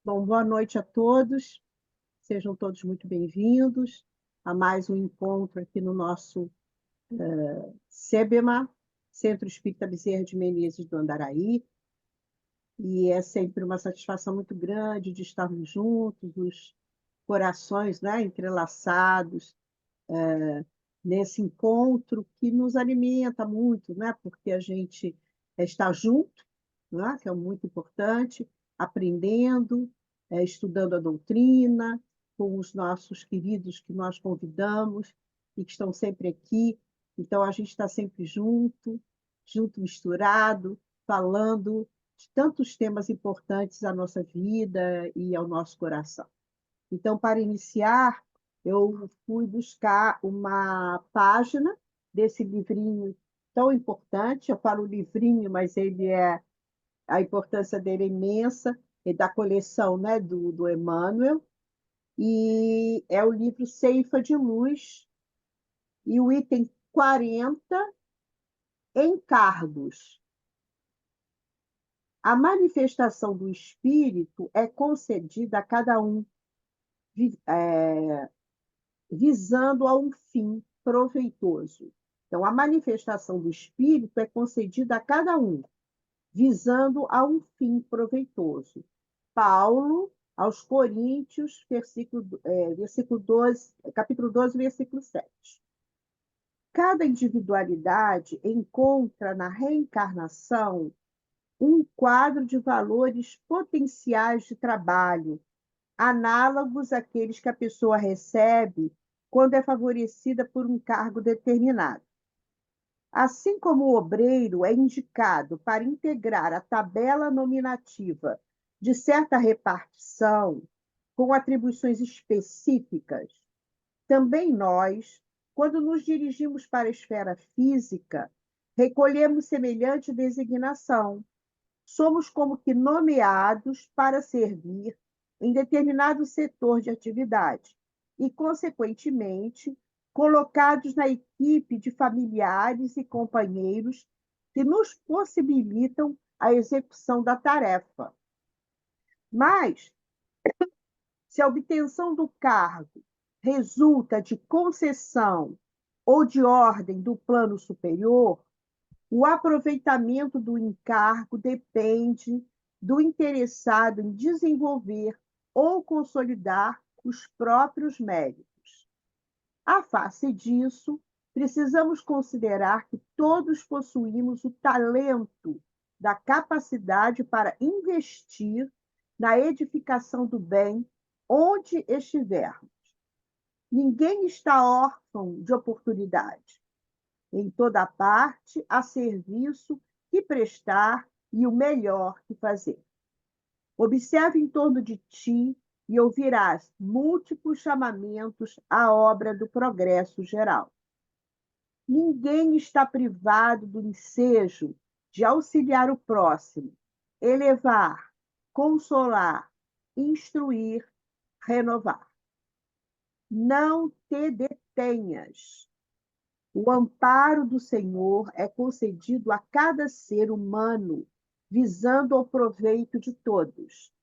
Bom, boa noite a todos. Sejam todos muito bem-vindos a mais um encontro aqui no nosso CEBEMA, Centro Espírita Bezerra de Menezes do Andaraí. E é sempre uma satisfação muito grande de estarmos juntos, os corações, né, entrelaçados, nesse encontro que nos alimenta muito, né, porque a gente está junto, né, que é muito importante, aprendendo, estudando a doutrina, com os nossos queridos que nós convidamos e que estão sempre aqui. Então, a gente está sempre junto, junto misturado, falando de tantos temas importantes à nossa vida e ao nosso coração. Então, para iniciar, eu fui buscar uma página desse livrinho tão importante. Eu falo livrinho, mas a importância dele é imensa, é da coleção, né, do Emmanuel, e é o livro Ceifa de Luz, e o item 40, Encargos. A manifestação do Espírito é concedida a cada um, visando a um fim proveitoso. Então, a manifestação do Espírito é concedida a cada um, visando a um fim proveitoso. Paulo, aos Coríntios, versículo 12, capítulo 12, versículo 7. Cada individualidade encontra na reencarnação um quadro de valores potenciais de trabalho, análogos àqueles que a pessoa recebe quando é favorecida por um cargo determinado. Assim como o obreiro é indicado para integrar a tabela nominativa de certa repartição, com atribuições específicas, também nós, quando nos dirigimos para a esfera física, recolhemos semelhante designação. Somos como que nomeados para servir em determinado setor de atividade e, consequentemente, colocados na equipe de familiares e companheiros que nos possibilitam a execução da tarefa. Mas, se a obtenção do cargo resulta de concessão ou de ordem do plano superior, o aproveitamento do encargo depende do interessado em desenvolver ou consolidar os próprios méritos. À face disso, precisamos considerar que todos possuímos o talento da capacidade para investir na edificação do bem onde estivermos. Ninguém está órfão de oportunidade. Em toda parte há serviço que prestar e o melhor que fazer. Observe em torno de ti e ouvirás múltiplos chamamentos à obra do progresso geral. Ninguém está privado do ensejo de auxiliar o próximo, elevar, consolar, instruir, renovar. Não te detenhas. O amparo do Senhor é concedido a cada ser humano, visando ao proveito de todos.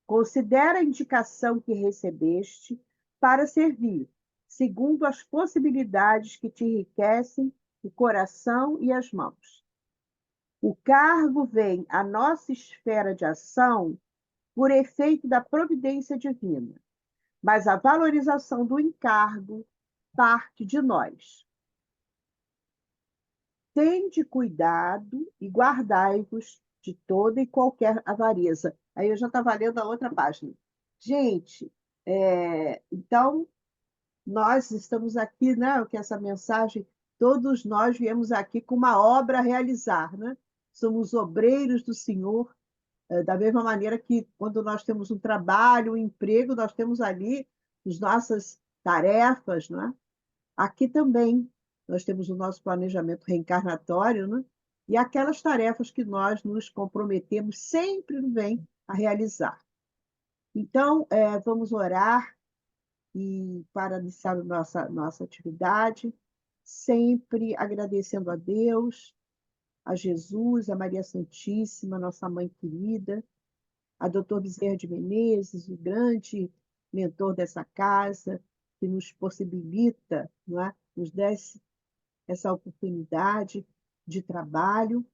Considera a indicação que recebeste para servir, segundo as possibilidades que te enriquecem o coração e as mãos. O cargo vem à nossa esfera de ação por efeito da providência divina, mas a valorização do encargo parte de nós. Tende cuidado e guardai-vos de toda e qualquer avareza. Aí eu já estava lendo a outra página. Gente, então, nós estamos aqui, né, que essa mensagem, todos nós viemos aqui com uma obra a realizar, né? Somos obreiros do Senhor, da mesma maneira que quando nós temos um trabalho, um emprego, nós temos ali as nossas tarefas, né? Aqui também nós temos o nosso planejamento reencarnatório, né? E aquelas tarefas que nós nos comprometemos sempre vem a realizar. Então, vamos orar e para iniciar a nossa atividade, sempre agradecendo a Deus, a Jesus, a Maria Santíssima, nossa mãe querida, a doutor Bezerra de Menezes, o grande mentor dessa casa, que nos possibilita, não é? Nos dá essa oportunidade de trabalho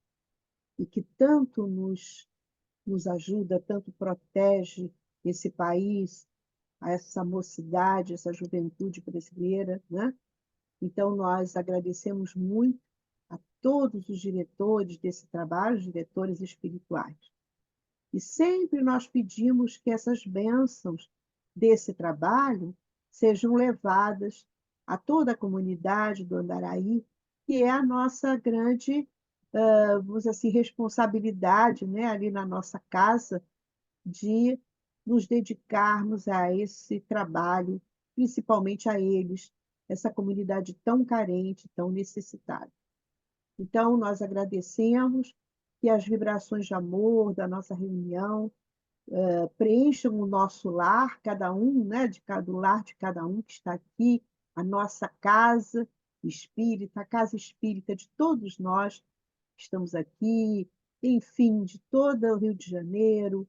e que tanto nos ajuda, tanto protege esse país, essa mocidade, essa juventude brasileira, né? Então, nós agradecemos muito a todos os diretores desse trabalho, os diretores espirituais. E sempre nós pedimos que essas bênçãos desse trabalho sejam levadas a toda a comunidade do Andaraí, que é a nossa grande, vamos dizer assim, responsabilidade, né, ali na nossa casa, de nos dedicarmos a esse trabalho, principalmente a eles, essa comunidade tão carente, tão necessitada. Então, nós agradecemos que as vibrações de amor da nossa reunião preencham o nosso lar, cada um, né, de cada o lar de cada um que está aqui, a nossa casa espírita, a casa espírita de todos nós que estamos aqui, enfim, de todo o Rio de Janeiro,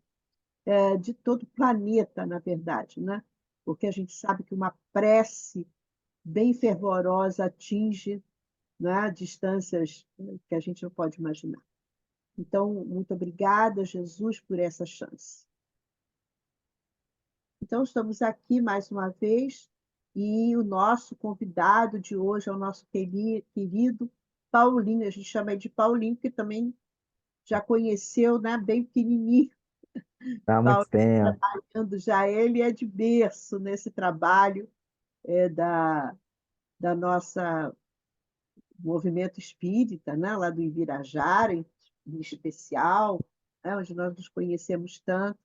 de todo o planeta, na verdade, né? Porque a gente sabe que uma prece bem fervorosa atinge, né, distâncias que a gente não pode imaginar. Então, muito obrigada, Jesus, por essa chance. Então, estamos aqui mais uma vez e o nosso convidado de hoje é o nosso querido Paulinho. A gente chama ele de Paulinho, que também já conheceu, né, bem pequenininho. Há muito Paulo tempo. trabalhando já, ele é de berço nesse trabalho da nossa movimento espírita, né, lá do Ibirajara, em especial, né, onde nós nos conhecemos tanto.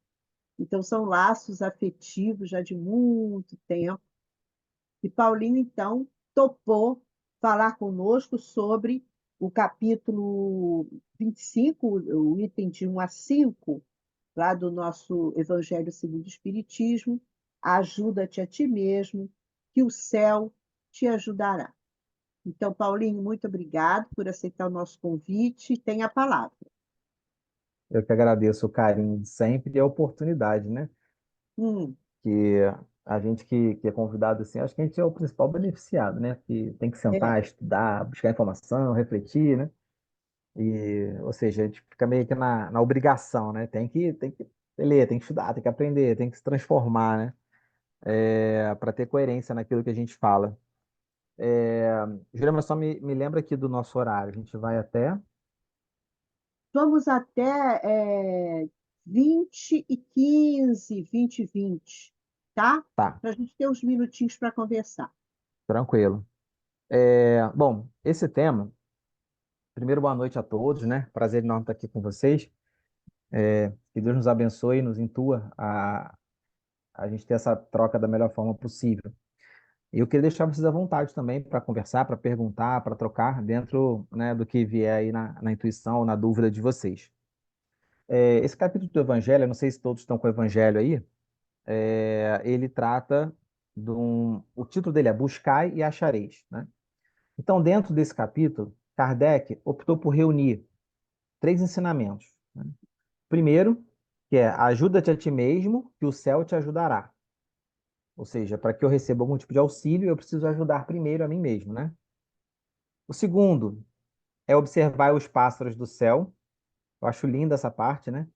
Então, são laços afetivos já de muito tempo. E Paulinho, então, topou falar conosco sobre o capítulo 25, o item de 1 a 5, lá do nosso Evangelho segundo o Espiritismo, ajuda-te a ti mesmo, que o céu te ajudará. Então, Paulinho, muito obrigado por aceitar o nosso convite. Tem a palavra. Eu que agradeço o carinho de sempre e a oportunidade, né? Hum, Que a gente que é convidado assim, acho que a gente é o principal beneficiado, né? Que tem que é, sentar, estudar, buscar informação, refletir, né? Ou seja, a gente fica meio que na obrigação, né? Tem que ler, tem que estudar, tem que aprender, tem que se transformar, né? Para ter coerência naquilo que a gente fala. É, Julia, mas só me lembra aqui do nosso horário. A gente vai até. vamos até 20h15, 20h20, tá? Tá, Para a gente ter uns minutinhos para conversar. tranquilo. Bom, esse tema. Primeiro, boa noite a todos, né? Prazer enorme estar aqui com vocês. Que Deus nos abençoe e nos intua a gente ter essa troca da melhor forma possível. E eu queria deixar vocês à vontade também para conversar, para perguntar, para trocar dentro, né, do que vier aí na intuição ou na dúvida de vocês. Esse capítulo do Evangelho, eu não sei se todos estão com o Evangelho aí, ele trata o título dele é Buscai e Achareis, né? Então, dentro desse capítulo, Kardec optou por reunir três ensinamentos, né? Primeiro, que é ajuda-te a ti mesmo, que o céu te ajudará. Ou seja, para que eu receba algum tipo de auxílio, eu preciso ajudar primeiro a mim mesmo, né? O segundo é observar os pássaros do céu. Eu acho linda essa parte, né?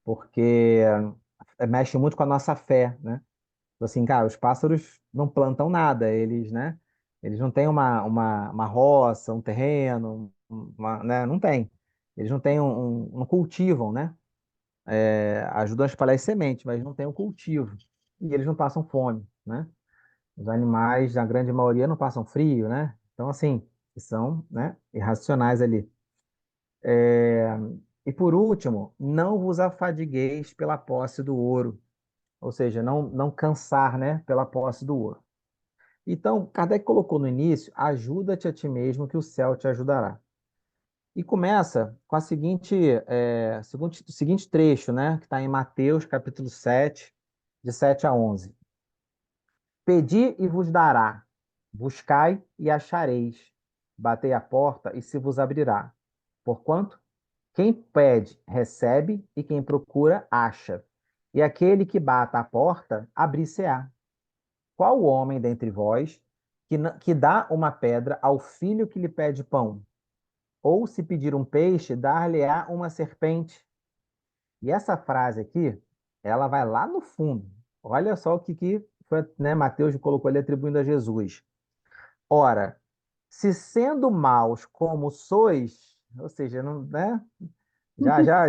Porque mexe muito com a nossa fé, né? Assim, cara, os pássaros não plantam nada, eles, né? Eles não têm uma roça, um terreno, né? Não tem. Eles não têm não cultivam, né? Ajudam a espalhar as sementes, mas não tem o cultivo. E eles não passam fome, né? Os animais, na grande maioria, não passam frio, né? Então, assim, são, né, irracionais ali. E por último, não vos afadigueis pela posse do ouro, ou seja, não cansar, né, pela posse do ouro. Então, Kardec colocou no início, ajuda-te a ti mesmo que o céu te ajudará. E começa com o seguinte trecho, né, que está em Mateus, capítulo 7, de 7 a 11. Pedi e vos dará, buscai e achareis, batei a porta e se vos abrirá. Porquanto, quem pede, recebe, e quem procura, acha. e aquele que bata à porta abrir-se-á. Qual homem dentre vós que dá uma pedra ao filho que lhe pede pão? Ou se pedir um peixe, dar-lhe-á uma serpente? E essa frase aqui, ela vai lá no fundo. Olha só o que foi, né, Mateus colocou ali atribuindo a Jesus. Ora, se sendo maus como sois, ou seja, não, né,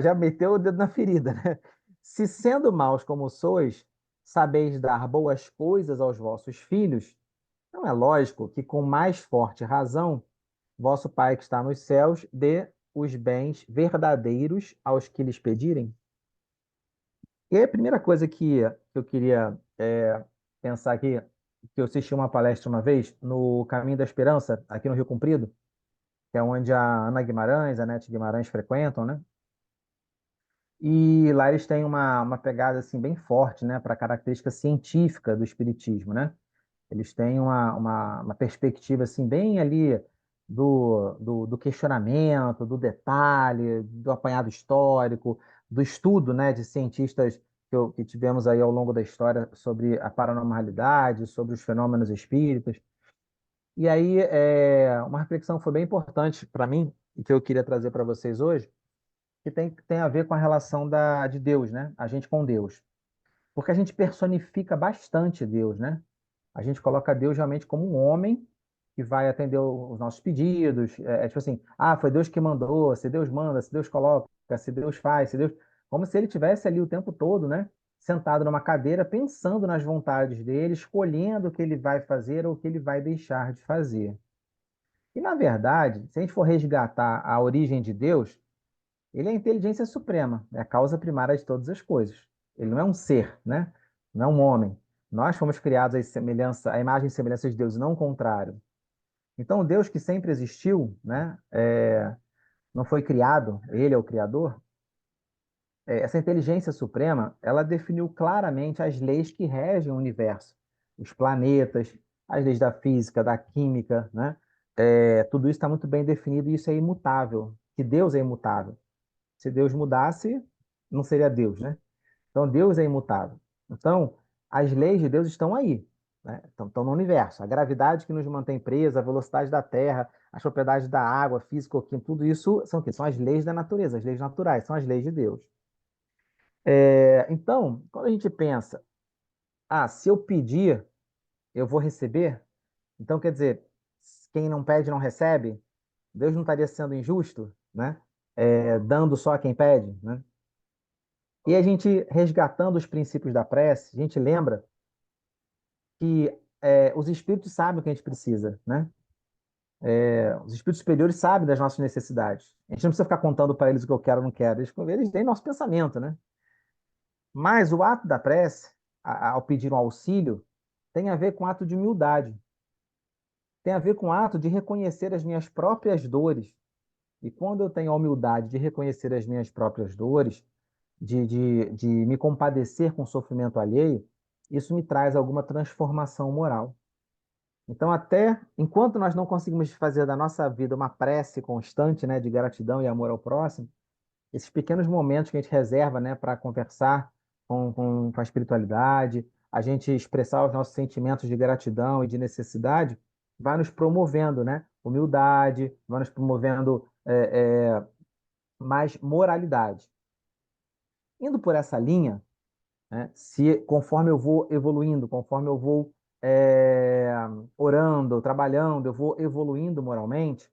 já meteu o dedo na ferida, né? Se sendo maus como sois, sabeis dar boas coisas aos vossos filhos, não é lógico que com mais forte razão vosso Pai que está nos céus dê os bens verdadeiros aos que lhes pedirem? E aí a primeira coisa que eu queria pensar aqui, que eu assisti uma palestra uma vez no Caminho da Esperança, aqui no Rio Comprido, que é onde a Ana Guimarães, a Nete Guimarães frequentam, né? E lá eles têm uma pegada assim bem forte, né, para a característica científica do espiritismo, né? Eles têm uma perspectiva assim bem ali do questionamento, do detalhe, do apanhado histórico, do estudo, né, de cientistas que tivemos aí ao longo da história sobre a paranormalidade, sobre os fenômenos espíritas. E aí, uma reflexão foi bem importante para mim e que eu queria trazer para vocês hoje, que tem a ver com a relação de Deus, né? A gente com Deus. Porque a gente personifica bastante Deus, né? A gente coloca Deus realmente como um homem que vai atender os nossos pedidos. Tipo assim, foi Deus que mandou, se Deus manda, se Deus coloca, se Deus faz, se Deus. Como se ele tivesse ali o tempo todo, né? Sentado numa cadeira, pensando nas vontades dele, escolhendo o que ele vai fazer ou o que ele vai deixar de fazer. E, na verdade, se a gente for resgatar a origem de Deus, ele é a inteligência suprema, é a causa primária de todas as coisas. Ele não é um ser, né? Não é um homem. Nós fomos criados à imagem e semelhança de Deus, e não o contrário. Então, o Deus que sempre existiu, né? Não foi criado, ele é o criador. Essa inteligência suprema, ela definiu claramente as leis que regem o universo, os planetas, as leis da física, da química, né? Tudo isso está muito bem definido e isso é imutável, que Deus é imutável. Se Deus mudasse, não seria Deus, né? Então, Deus é imutável. Então, as leis de Deus estão aí, né? Estão no universo. A gravidade que nos mantém presos, a velocidade da Terra, as propriedades da água, física, química, tudo isso são o quê? São as leis da natureza, as leis naturais, são as leis de Deus. Então, quando a gente pensa, se eu pedir, eu vou receber, então quer dizer, quem não pede não recebe, Deus não estaria sendo injusto, né? Dando só a quem pede, né? E a gente, resgatando os princípios da prece, a gente lembra que os espíritos sabem o que a gente precisa, né? Os espíritos superiores sabem das nossas necessidades. A gente não precisa ficar contando para eles o que eu quero ou não quero. Eles têm nosso pensamento, né? Mas o ato da prece, ao pedir um auxílio, tem a ver com ato de humildade. Tem a ver com o ato de reconhecer as minhas próprias dores. E quando eu tenho a humildade de reconhecer as minhas próprias dores, de me compadecer com o sofrimento alheio, isso me traz alguma transformação moral. Então, até enquanto nós não conseguimos fazer da nossa vida uma prece constante, né, de gratidão e amor ao próximo, esses pequenos momentos que a gente reserva, né, para conversar com a espiritualidade, a gente expressar os nossos sentimentos de gratidão e de necessidade, vai nos promovendo, né, humildade, vai nos promovendo mais moralidade. Indo por essa linha, né? Se conforme eu vou evoluindo, conforme eu vou é, orando, trabalhando, eu vou evoluindo moralmente,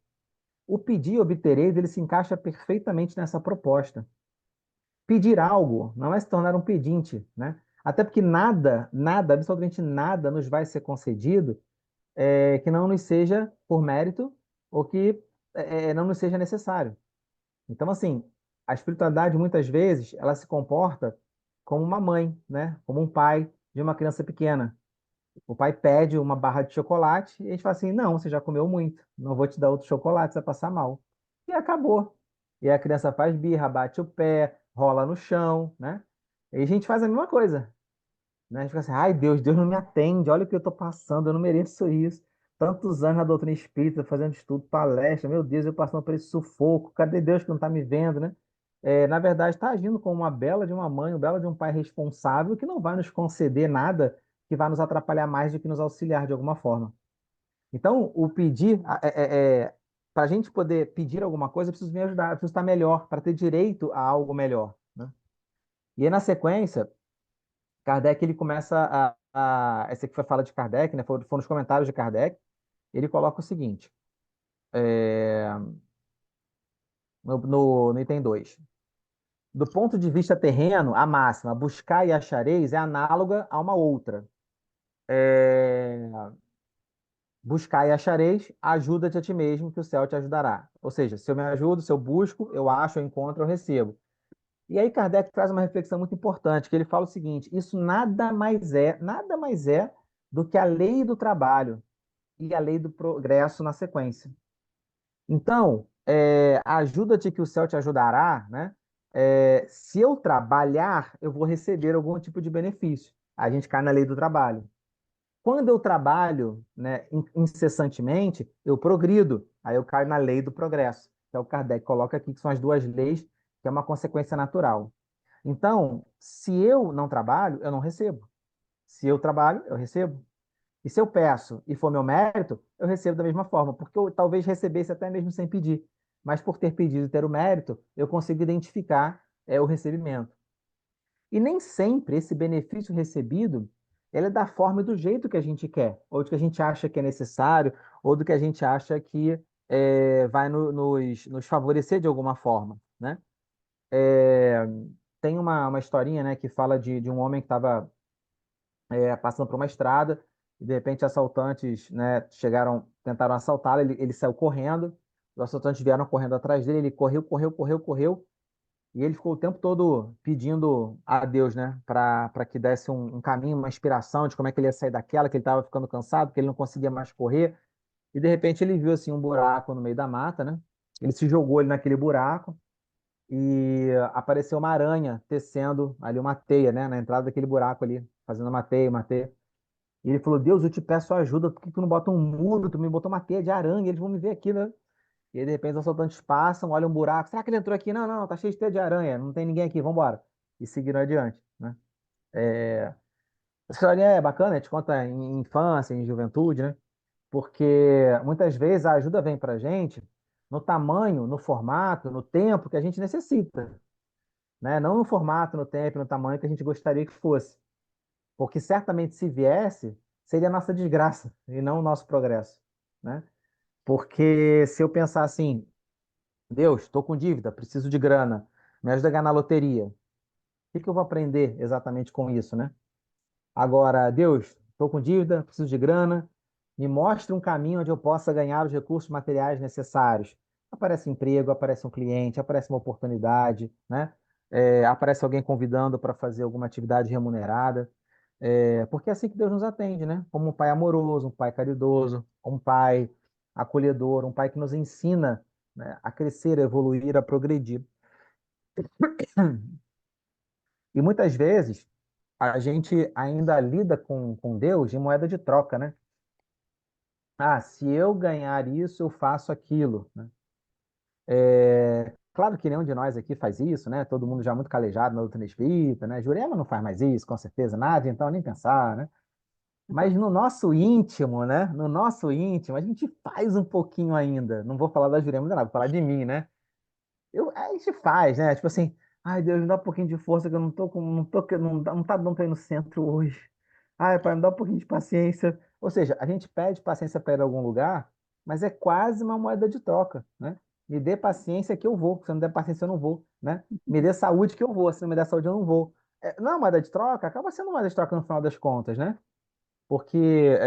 o pedir e obtereis, ele se encaixa perfeitamente nessa proposta. Pedir algo não é se tornar um pedinte, né? Até porque nada, absolutamente nada nos vai ser concedido que não nos seja por mérito ou que não nos seja necessário. Então, assim, a espiritualidade muitas vezes ela se comporta como uma mãe, né? Como um pai de uma criança pequena. O pai pede uma barra de chocolate e a gente fala assim: não, você já comeu muito, não vou te dar outro chocolate, você vai passar mal. E acabou. E a criança faz birra, bate o pé, rola no chão, né? E a gente faz a mesma coisa, né? A gente fica assim: ai Deus, Deus não me atende, olha o que eu estou passando, eu não mereço isso. Tantos anos na doutrina espírita, fazendo estudo, palestra, meu Deus, eu passando por esse sufoco, cadê Deus que não está me vendo, né? na verdade, está agindo como uma bela de uma mãe, uma bela de um pai responsável que não vai nos conceder nada que vai nos atrapalhar mais do que nos auxiliar de alguma forma. Então, o pedir, para a gente poder pedir alguma coisa, eu preciso me ajudar, eu preciso estar melhor, para ter direito a algo melhor, né? E aí, na sequência, Kardec ele começa esse aqui foi a fala de Kardec, né? Foram os comentários de Kardec. Ele coloca o seguinte, é, no item 2. Do ponto de vista terreno, a máxima buscar e achareis é análoga a uma outra. É, buscar e achareis, ajuda-te a ti mesmo, que o céu te ajudará. Ou seja, se eu me ajudo, se eu busco, eu acho, eu encontro, eu recebo. E aí Kardec traz uma reflexão muito importante, que ele fala o seguinte: isso nada mais é do que a lei do trabalho e a lei do progresso na sequência. Então, ajuda-te que o céu te ajudará, né? Se eu trabalhar, eu vou receber algum tipo de benefício. A gente cai na lei do trabalho. Quando eu trabalho, né, incessantemente, eu progrido. Aí eu caio na lei do progresso. Então, o Kardec coloca aqui que são as duas leis, que é uma consequência natural. Então, se eu não trabalho, eu não recebo. Se eu trabalho, eu recebo. E se eu peço e for meu mérito, eu recebo da mesma forma, porque eu talvez recebesse até mesmo sem pedir. Mas por ter pedido e ter o mérito, eu consigo identificar o recebimento. E nem sempre esse benefício recebido ele é da forma e do jeito que a gente quer, ou do que a gente acha que é necessário, ou do que a gente acha que vai nos favorecer de alguma forma, né? É, tem uma historinha, né, que fala de um homem que estava passando por uma estrada e de repente assaltantes, né, chegaram, tentaram assaltá-lo, ele saiu correndo, os assaltantes vieram correndo atrás dele, ele correu, correu, correu, correu, e ele ficou o tempo todo pedindo a Deus, né, para que desse um caminho, uma inspiração de como é que ele ia sair daquela, que ele estava ficando cansado, que ele não conseguia mais correr. E de repente ele viu assim um buraco no meio da mata, né? Ele se jogou ali naquele buraco e apareceu uma aranha tecendo ali uma teia, né, na entrada daquele buraco ali, fazendo uma teia, uma teia. E ele falou: Deus, eu te peço ajuda, por que tu não bota um muro? Tu me botou uma teia de aranha, eles vão me ver aqui, né? E aí, de repente, os assaltantes passam, olham um buraco. Será que ele entrou aqui? Não, não, tá cheio de teia de aranha, não tem ninguém aqui, vambora. E seguiram adiante, né? É... Essa historinha é bacana, a gente conta em infância, em juventude, né? Porque muitas vezes a ajuda vem pra gente no tamanho, no formato, no tempo que a gente necessita, né? Não no formato, no tempo, no tamanho que a gente gostaria que fosse. Porque certamente se viesse, seria a nossa desgraça e não o nosso progresso, né? Porque se eu pensar assim, Deus, estou com dívida, preciso de grana, me ajuda a ganhar na loteria. O que que eu vou aprender exatamente com isso, né? Agora, Deus, estou com dívida, preciso de grana, me mostre um caminho onde eu possa ganhar os recursos materiais necessários. Aparece um emprego, aparece um cliente, aparece uma oportunidade, né? Aparece alguém convidando para fazer alguma atividade remunerada. Porque é assim que Deus nos atende, né? Como um pai amoroso, um pai caridoso, um pai acolhedor, um pai que nos ensina, né, a crescer, a evoluir, a progredir. E muitas vezes a gente ainda lida com Deus em moeda de troca, né? Ah, se eu ganhar isso, eu faço aquilo, né? Claro que nenhum de nós aqui faz isso, né? Todo mundo já muito calejado na doutrina espírita, né? Jurema não faz mais isso, com certeza, nada, então nem pensar, né? Mas no nosso íntimo, né? No nosso íntimo, a gente faz um pouquinho ainda. Não vou falar da Jurema, não, vou falar de mim, né? A gente faz, né? Tipo assim, ai Deus, me dá um pouquinho de força que eu não tô com, não tá dando pra ir no centro hoje. Ai, pai, me dá um pouquinho de paciência. Ou seja, a gente pede paciência para ir a algum lugar, mas é quase uma moeda de troca, né? Me dê paciência que eu vou. Se não me der paciência, eu não vou, né? Me dê saúde que eu vou. Se não me der saúde, eu não vou. Não é moeda de troca? Acaba sendo moeda de troca no final das contas, né? Porque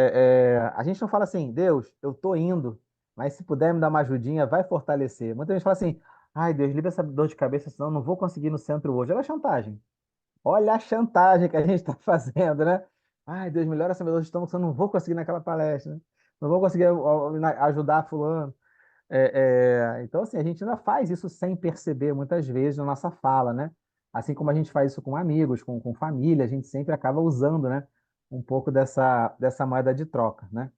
a gente não fala assim, Deus, eu tô indo, mas se puder me dar uma ajudinha, vai fortalecer. Muita gente fala assim, ai Deus, livra essa dor de cabeça, senão eu não vou conseguir ir no centro hoje. Olha a chantagem. Olha a chantagem que a gente está fazendo, né? Ai Deus, melhora essa minha dor de estômago, senão eu não vou conseguir ir naquela palestra, né? Não vou conseguir ajudar fulano. Então, assim, a gente ainda faz isso sem perceber muitas vezes na nossa fala, né? Assim como a gente faz isso com amigos, com família, a gente sempre acaba usando, né? Um pouco dessa moeda de troca, né?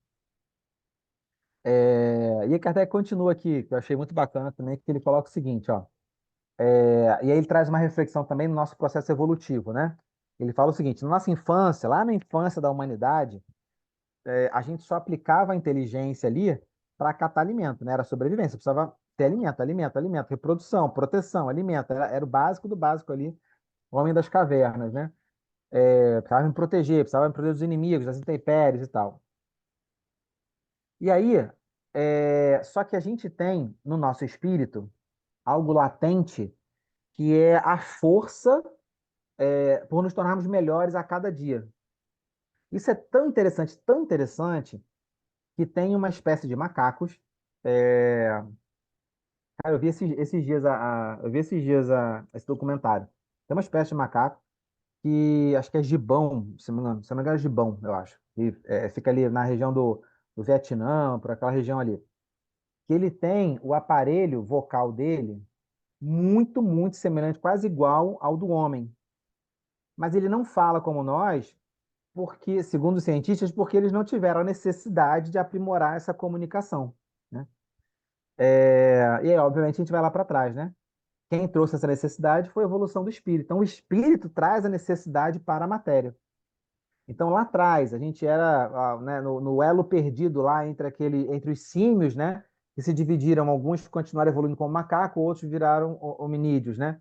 E aí Kardec continua aqui, que eu achei muito bacana também, que ele coloca o seguinte, ó. E aí ele traz uma reflexão também no nosso processo evolutivo, né? Ele fala o seguinte: na nossa infância, lá na infância da humanidade, a gente só aplicava a inteligência ali para catar alimento, né? Era sobrevivência, precisava ter alimento, alimento, alimento, reprodução, proteção, alimento, era o básico do básico ali, o homem das cavernas, né? Precisava me proteger, precisava me proteger dos inimigos, das intempéries e tal. E aí, só que a gente tem no nosso espírito algo latente que é a força por nos tornarmos melhores a cada dia. Isso é tão interessante, que tem uma espécie de macacos. é, Cara, eu vi esses dias, eu vi esses dias esse documentário. Tem uma espécie de macaco que acho que é gibão, se não me engano, é gibão, eu acho. E fica ali na região do Vietnã, por aquela região ali. Que ele tem o aparelho vocal dele muito semelhante, quase igual ao do homem. Mas ele não fala como nós, porque, segundo os cientistas, porque eles não tiveram a necessidade de aprimorar essa comunicação, né? E aí, obviamente, a gente vai lá para trás, né? Quem trouxe essa necessidade foi a evolução do espírito. Então, o espírito traz a necessidade para a matéria. Então, lá atrás, a gente era, né, no elo perdido lá entre os símios, né? Que se dividiram, alguns continuaram evoluindo como macaco, outros viraram hominídeos, né?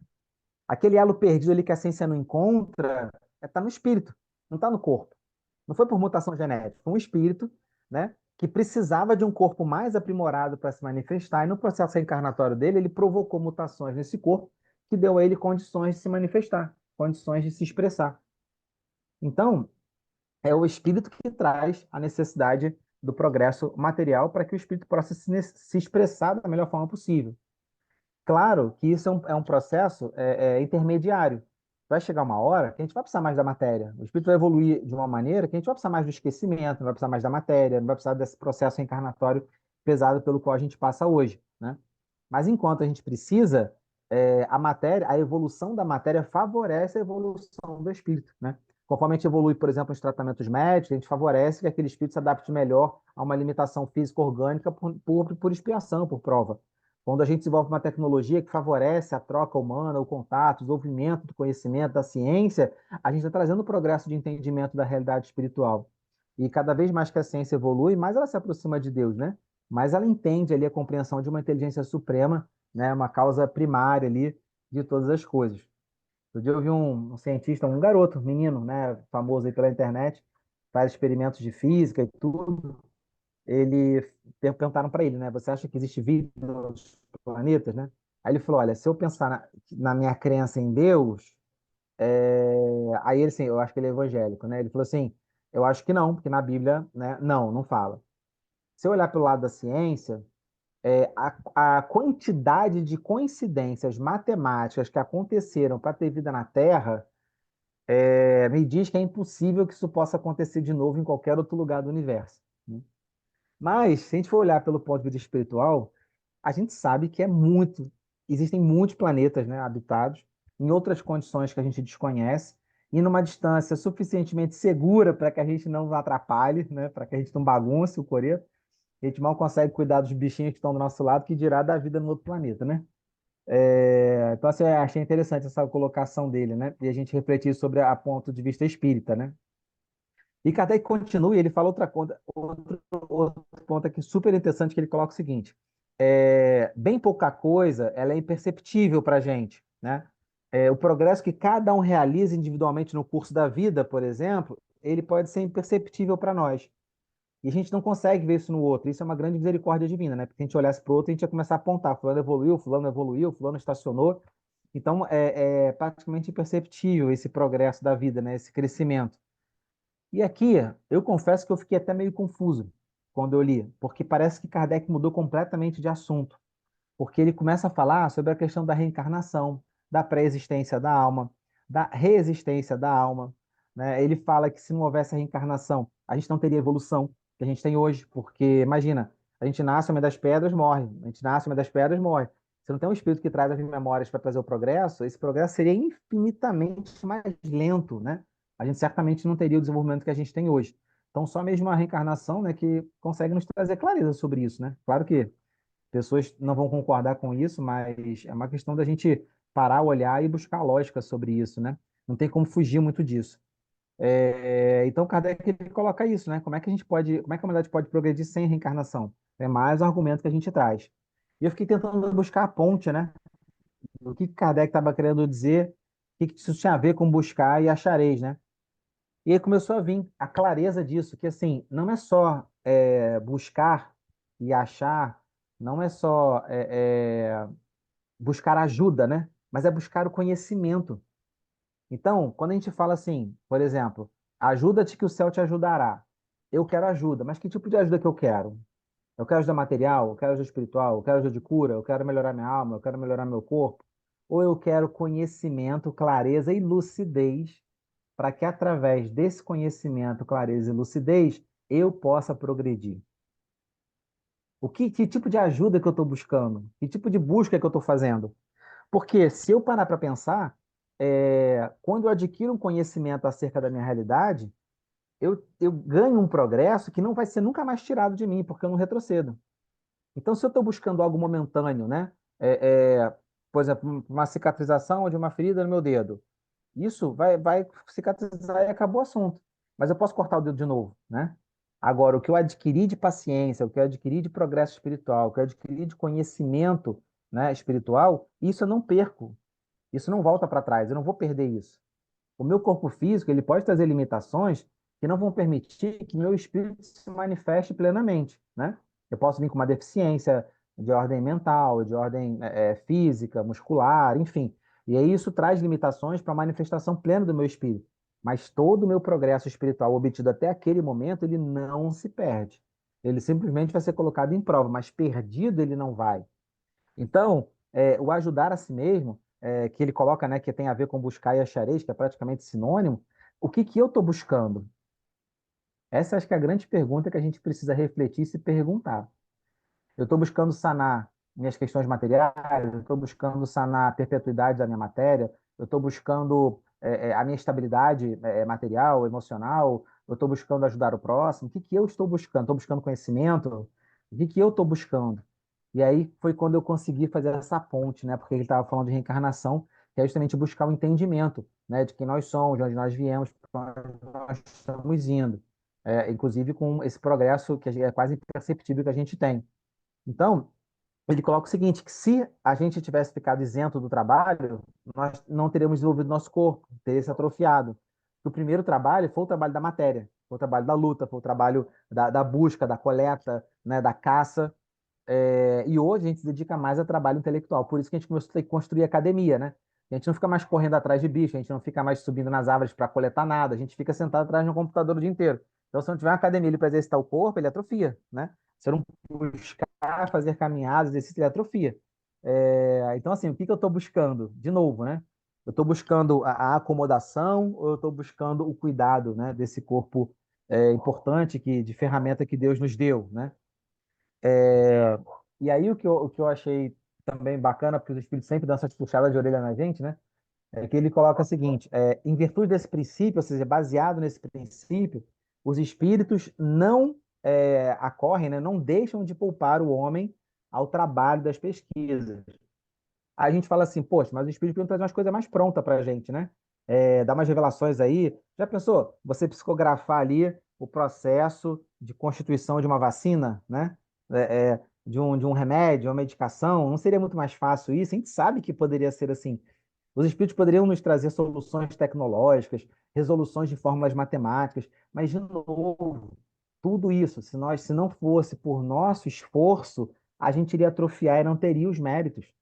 Aquele elo perdido ali que a ciência não encontra, está no espírito, não está no corpo. Não foi por mutação genética, foi um espírito, né, que precisava de um corpo mais aprimorado para se manifestar, e no processo reencarnatório dele, ele provocou mutações nesse corpo que deu a ele condições de se manifestar, condições de se expressar. Então, é o espírito que traz a necessidade do progresso material para que o espírito possa se expressar da melhor forma possível. Claro que isso é um processo intermediário. Vai chegar uma hora que a gente vai precisar mais da matéria. O espírito vai evoluir de uma maneira que a gente vai precisar mais do esquecimento, não vai precisar mais da matéria, não vai precisar desse processo reencarnatório pesado pelo qual a gente passa hoje, né? Mas enquanto a gente precisa, a matéria, a evolução da matéria favorece a evolução do espírito, né? Conforme a gente evolui, por exemplo, nos tratamentos médicos, a gente favorece que aquele espírito se adapte melhor a uma limitação física orgânica por expiação, por prova. Quando a gente desenvolve uma tecnologia que favorece a troca humana, o contato, o desenvolvimento do conhecimento, da ciência, a gente está trazendo o progresso de entendimento da realidade espiritual. E cada vez mais que a ciência evolui, mais ela se aproxima de Deus, né? Mais ela entende ali a compreensão de uma inteligência suprema, né? Uma causa primária ali de todas as coisas. Outro dia eu vi um cientista, um garoto, um menino, né? Famoso aí pela internet, faz experimentos de física e tudo. Ele perguntaram para ele, né? Você acha que existe vida nos planetas, né? Aí ele falou, olha, se eu pensar na minha crença em Deus, aí ele, assim, eu acho que ele é evangélico, né? Ele falou assim, eu acho que não, porque na Bíblia, né? Não fala. Se eu olhar pelo lado da ciência, a quantidade de coincidências matemáticas que aconteceram para ter vida na Terra, me diz que é impossível que isso possa acontecer de novo em qualquer outro lugar do universo, né? Mas, se a gente for olhar pelo ponto de vista espiritual, a gente sabe que existem muitos planetas, né, habitados, em outras condições que a gente desconhece, e numa distância suficientemente segura para que a gente não atrapalhe, né, para que a gente não bagunce o coreto. A gente mal consegue cuidar dos bichinhos que estão do nosso lado, que dirá da vida no outro planeta, né? Então, assim, eu achei interessante essa colocação dele, né? E a gente refletir sobre a ponto de vista espírita, né? E Kardec continua e ele fala outro ponto aqui super interessante, que ele coloca o seguinte: bem pouca coisa, ela é imperceptível para a gente, né? O progresso que cada um realiza individualmente no curso da vida, por exemplo, ele pode ser imperceptível para nós. E a gente não consegue ver isso no outro. Isso é uma grande misericórdia divina, né? Porque se a gente olhasse para o outro, a gente ia começar a apontar: fulano evoluiu, fulano estacionou. Então, é praticamente imperceptível esse progresso da vida, né? Esse crescimento. E aqui, eu confesso que eu fiquei até meio confuso quando eu li, porque parece que Kardec mudou completamente de assunto, porque ele começa a falar sobre a questão da reencarnação, da pré-existência da alma, da reexistência da alma, né? Ele fala que se não houvesse a reencarnação, a gente não teria a evolução que a gente tem hoje, porque imagina, a gente nasce, homem das pedras, morre, a gente nasce, homem das pedras, morre. Se não tem um espírito que traz as memórias para trazer o progresso, esse progresso seria infinitamente mais lento, né? A gente certamente não teria o desenvolvimento que a gente tem hoje. Então, só mesmo a reencarnação, né, que consegue nos trazer clareza sobre isso, né? Claro que pessoas não vão concordar com isso, mas é uma questão da gente parar, olhar e buscar lógica sobre isso, né? Não tem como fugir muito disso. Então, Kardec ele coloca isso, né? Como é que a humanidade pode progredir sem reencarnação? É mais um argumento que a gente traz. E eu fiquei tentando buscar a ponte, né? O que Kardec estava querendo dizer, o que isso tinha a ver com buscar e achareis, né? E aí começou a vir a clareza disso, que assim, não é só buscar e achar, não é só buscar ajuda, né? Mas é buscar o conhecimento. Então, quando a gente fala assim, por exemplo, ajuda-te que o céu te ajudará. Eu quero ajuda, mas que tipo de ajuda que eu quero? Eu quero ajuda material, eu quero ajuda espiritual, eu quero ajuda de cura, eu quero melhorar minha alma, eu quero melhorar meu corpo? Ou eu quero conhecimento, clareza e lucidez para que através desse conhecimento, clareza e lucidez, eu possa progredir? Que tipo de ajuda que eu estou buscando? Que tipo de busca que eu estou fazendo? Porque se eu parar para pensar, quando eu adquiro um conhecimento acerca da minha realidade, eu ganho um progresso que não vai ser nunca mais tirado de mim, porque eu não retrocedo. Então, se eu estou buscando algo momentâneo, né? Por exemplo, uma cicatrização de uma ferida no meu dedo, isso vai cicatrizar e acabou o assunto. Mas eu posso cortar o dedo de novo, né? Agora, o que eu adquiri de paciência, o que eu adquiri de progresso espiritual, o que eu adquiri de conhecimento, né, espiritual, isso eu não perco. Isso não volta para trás, eu não vou perder isso. O meu corpo físico, ele pode trazer limitações que não vão permitir que meu espírito se manifeste plenamente, né? Eu posso vir com uma deficiência de ordem mental, de ordem física, muscular, enfim. E aí isso traz limitações para a manifestação plena do meu espírito. Mas todo o meu progresso espiritual obtido até aquele momento, ele não se perde. Ele simplesmente vai ser colocado em prova, mas perdido ele não vai. Então, o ajudar a si mesmo, que ele coloca, né, que tem a ver com buscar e achareis, que é praticamente sinônimo, o que que eu estou buscando? Essa acho que é a grande pergunta que a gente precisa refletir e se perguntar. Eu estou buscando sanar minhas questões materiais, eu estou buscando sanar a perpetuidade da minha matéria, eu estou buscando a minha estabilidade material, emocional, eu estou buscando ajudar o próximo. O que que eu estou buscando? Estou buscando conhecimento? O que que eu estou buscando? E aí foi quando eu consegui fazer essa ponte, né? Porque ele estava falando de reencarnação, que é justamente buscar o entendimento, né? De quem nós somos, de onde nós viemos, para onde nós estamos indo. Inclusive com esse progresso que é quase imperceptível que a gente tem. Então, ele coloca o seguinte, que se a gente tivesse ficado isento do trabalho, nós não teríamos desenvolvido nosso corpo, teria se atrofiado. O primeiro trabalho foi o trabalho da matéria, foi o trabalho da luta, foi o trabalho da busca, da coleta, né, da caça. E hoje a gente se dedica mais a trabalho intelectual. Por isso que a gente começou a ter que construir academia, né? A gente não fica mais correndo atrás de bicho, a gente não fica mais subindo nas árvores para coletar nada, a gente fica sentado atrás de um computador o dia inteiro. Então, se não tiver uma academia para exercitar o corpo, ele atrofia, né? Se eu não buscar fazer caminhadas, exercício, ele atrofia. Então, assim, o que que eu estou buscando? De novo, né? Eu estou buscando a acomodação ou eu estou buscando o cuidado, né, desse corpo importante de ferramenta que Deus nos deu, né? E aí o que eu achei também bacana, porque os espíritos sempre dão essas puxadas de orelha na gente, né? É que ele coloca o seguinte: em virtude desse princípio, ou seja, baseado nesse princípio, os espíritos não acorrem, né, não deixam de poupar o homem ao trabalho das pesquisas. Aí a gente fala assim, poxa, mas os espíritos podiam trazer umas coisas mais prontas para a gente, né? Dar umas revelações aí. Já pensou? Você psicografar ali o processo de constituição de uma vacina, né? De um remédio, uma medicação, não seria muito mais fácil isso? A gente sabe que poderia ser assim. Os espíritos poderiam nos trazer soluções tecnológicas, resoluções de fórmulas matemáticas, mas, de novo, tudo isso, se não fosse por nosso esforço, a gente iria atrofiar e não teria os méritos.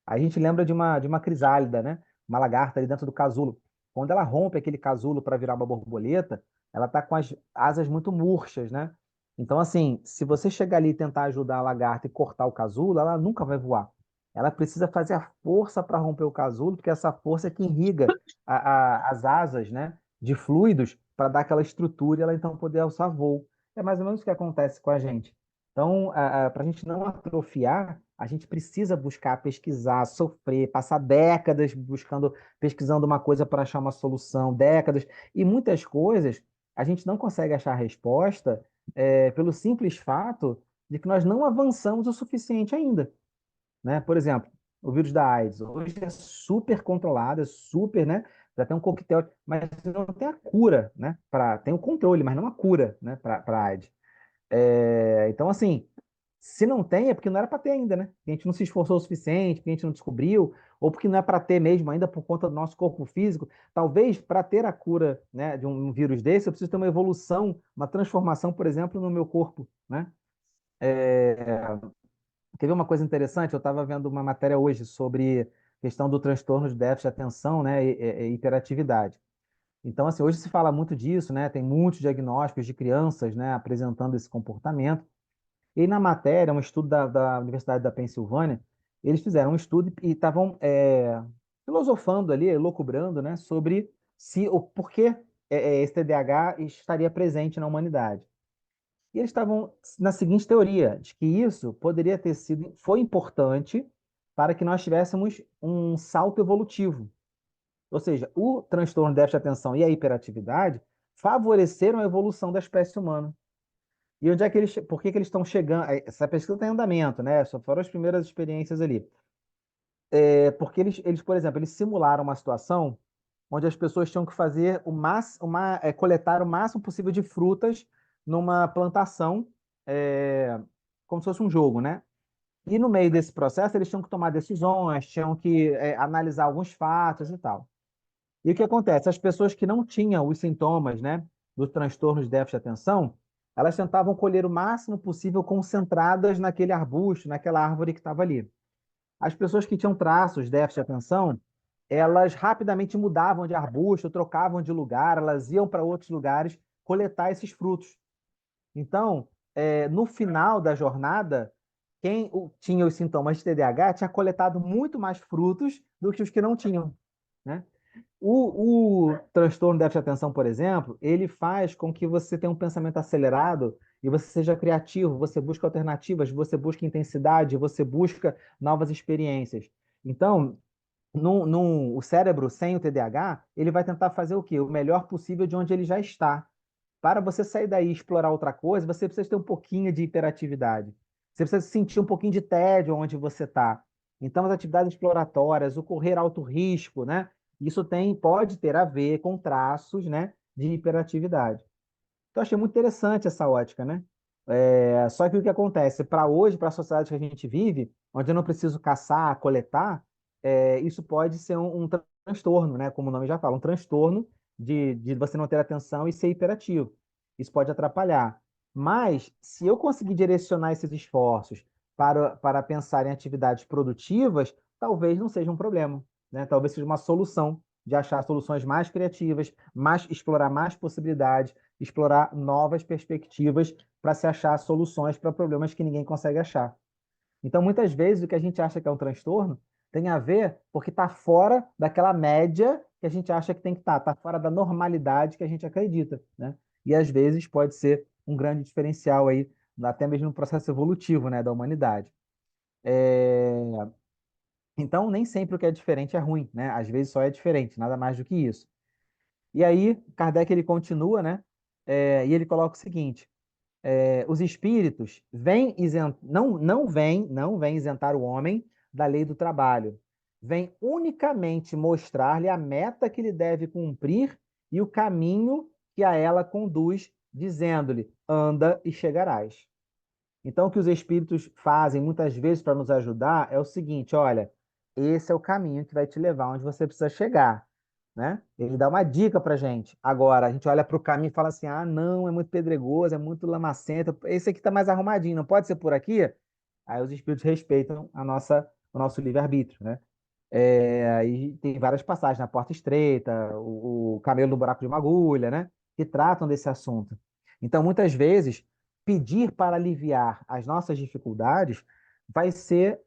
A gente lembra de uma crisálida, né? Uma lagarta ali dentro do casulo. Quando ela rompe aquele casulo para virar uma borboleta, ela está com as asas muito murchas, né? Então, assim, se você chegar ali e tentar ajudar a lagarta e cortar o casulo, ela nunca vai voar. Ela precisa fazer a força para romper o casulo, porque essa força é que irriga as asas, né? De fluidos para dar aquela estrutura e ela então poder alçar voo. É mais ou menos o que acontece com a gente. Então, para a gente não atrofiar, a gente precisa buscar, pesquisar, sofrer, passar décadas pesquisando uma coisa para achar uma solução, décadas. E muitas coisas a gente não consegue achar a resposta pelo simples fato de que nós não avançamos o suficiente ainda, né? Por exemplo, o vírus da AIDS. Hoje é super controlado, é super, né? Já tem um coquetel, mas não tem a cura, né? Tem o controle, mas não a cura, né? Para AIDS. Então, assim, se não tem, é porque não era para ter ainda, né? Porque a gente não se esforçou o suficiente, porque a gente não descobriu, ou porque não é para ter mesmo ainda por conta do nosso corpo físico. Talvez para ter a cura, né, de um vírus desse, eu preciso ter uma evolução, uma transformação, por exemplo, no meu corpo, né? É, Quer ver uma coisa interessante? Eu estava vendo uma matéria hoje sobre questão do transtorno de déficit de atenção, né, e hiperatividade. Então, assim, hoje se fala muito disso, né? Tem muitos diagnósticos de crianças, né, apresentando esse comportamento. E na matéria, um estudo da Universidade da Pensilvânia, eles fizeram um estudo e estavam filosofando ali, elucubrando, né, sobre se o porquê esse TDAH estaria presente na humanidade. E eles estavam na seguinte teoria, de que isso poderia ter sido, foi importante para que nós tivéssemos um salto evolutivo. Ou seja, o transtorno de déficit de atenção e a hiperatividade favoreceram a evolução da espécie humana. E onde é que por que que eles estão chegando? Essa pesquisa está em andamento, né? Só foram as primeiras experiências ali. Porque eles, por exemplo, eles simularam uma situação onde as pessoas tinham que fazer coletar o máximo possível de frutas numa plantação, é, como se fosse um jogo, né? E no meio desse processo eles tinham que tomar decisões, tinham que analisar alguns fatos e tal. E o que acontece? As pessoas que não tinham os sintomas, né, do transtorno de déficit de atenção, elas tentavam colher o máximo possível concentradas naquele arbusto, naquela árvore que estava ali. As pessoas que tinham traços de déficit de atenção, elas rapidamente mudavam de arbusto, trocavam de lugar, elas iam para outros lugares coletar esses frutos. Então, no final da jornada, quem tinha os sintomas de TDAH tinha coletado muito mais frutos do que os que não tinham, né? O transtorno de déficit de atenção, por exemplo, ele faz com que você tenha um pensamento acelerado e você seja criativo, você busca alternativas, você busca intensidade, você busca novas experiências. Então, o cérebro sem o TDAH, ele vai tentar fazer o quê? O melhor possível de onde ele já está. Para você sair daí e explorar outra coisa, você precisa ter um pouquinho de hiperatividade. Você precisa sentir um pouquinho de tédio onde você está. Então, as atividades exploratórias, o correr alto risco, né? Isso pode ter a ver com traços, né, de hiperatividade. Então, achei muito interessante essa ótica, né? Só que o que acontece? Para hoje, para a sociedade que a gente vive, onde eu não preciso caçar, coletar, isso pode ser um transtorno, né? Como o nome já fala, um transtorno de você não ter atenção e ser hiperativo. Isso pode atrapalhar. Mas, se eu conseguir direcionar esses esforços para pensar em atividades produtivas, talvez não seja um problema, né? Talvez seja uma solução de achar soluções mais criativas, explorar mais possibilidades, explorar novas perspectivas para se achar soluções para problemas que ninguém consegue achar. Então, muitas vezes, o que a gente acha que é um transtorno tem a ver porque está fora daquela média que a gente acha que tem que estar, está fora da normalidade que a gente acredita, né? E às vezes pode ser um grande diferencial aí, até mesmo no processo evolutivo, né, da humanidade. É, Então, nem sempre o que é diferente é ruim, né? Às vezes só é diferente, nada mais do que isso. E aí, Kardec ele continua, né? E ele coloca o seguinte: os espíritos não vêm isentar o homem da lei do trabalho. Vêm unicamente mostrar-lhe a meta que ele deve cumprir e o caminho que a ela conduz, dizendo-lhe: anda e chegarás. Então, o que os espíritos fazem muitas vezes para nos ajudar é o seguinte: olha, esse é o caminho que vai te levar onde você precisa chegar, né? Ele dá uma dica para gente. Agora, a gente olha para o caminho e fala assim: ah, não, é muito pedregoso, é muito lamacento, esse aqui está mais arrumadinho, não pode ser por aqui? Aí os espíritos respeitam o nosso livre-arbítrio, né? Aí tem várias passagens na Porta Estreita, o Camelo no Buraco de uma Agulha, né? Que tratam desse assunto. Então, muitas vezes, pedir para aliviar as nossas dificuldades vai ser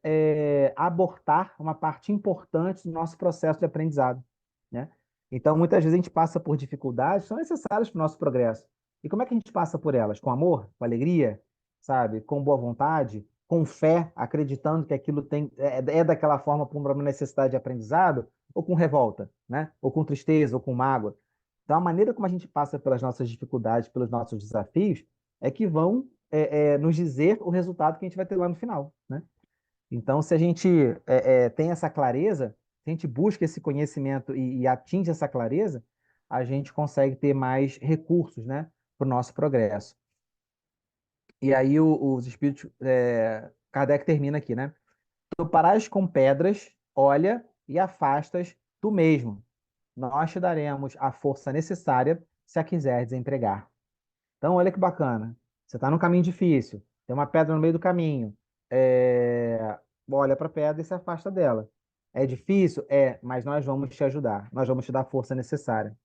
abortar uma parte importante do nosso processo de aprendizado, né? Então, muitas vezes a gente passa por dificuldades que são necessárias para o nosso progresso. E como é que a gente passa por elas? Com amor, com alegria, sabe? Com boa vontade, com fé, acreditando que aquilo é daquela forma por uma necessidade de aprendizado, ou com revolta, né? Ou com tristeza, ou com mágoa. Então, a maneira como a gente passa pelas nossas dificuldades, pelos nossos desafios, é que vão nos dizer o resultado que a gente vai ter lá no final, né? Então, se a gente tem essa clareza, se a gente busca esse conhecimento e atinge essa clareza, a gente consegue ter mais recursos, né, para o nosso progresso. E aí os espíritos, Kardec termina aqui, né? Tu parais com pedras, olha e afastas tu mesmo. Nós te daremos a força necessária se a quiseres empregar. Então, olha que bacana. Você está num caminho difícil, tem uma pedra no meio do caminho. Olha para a pedra e se afasta dela. É difícil? É, mas nós vamos te ajudar. Nós vamos te dar a força necessária.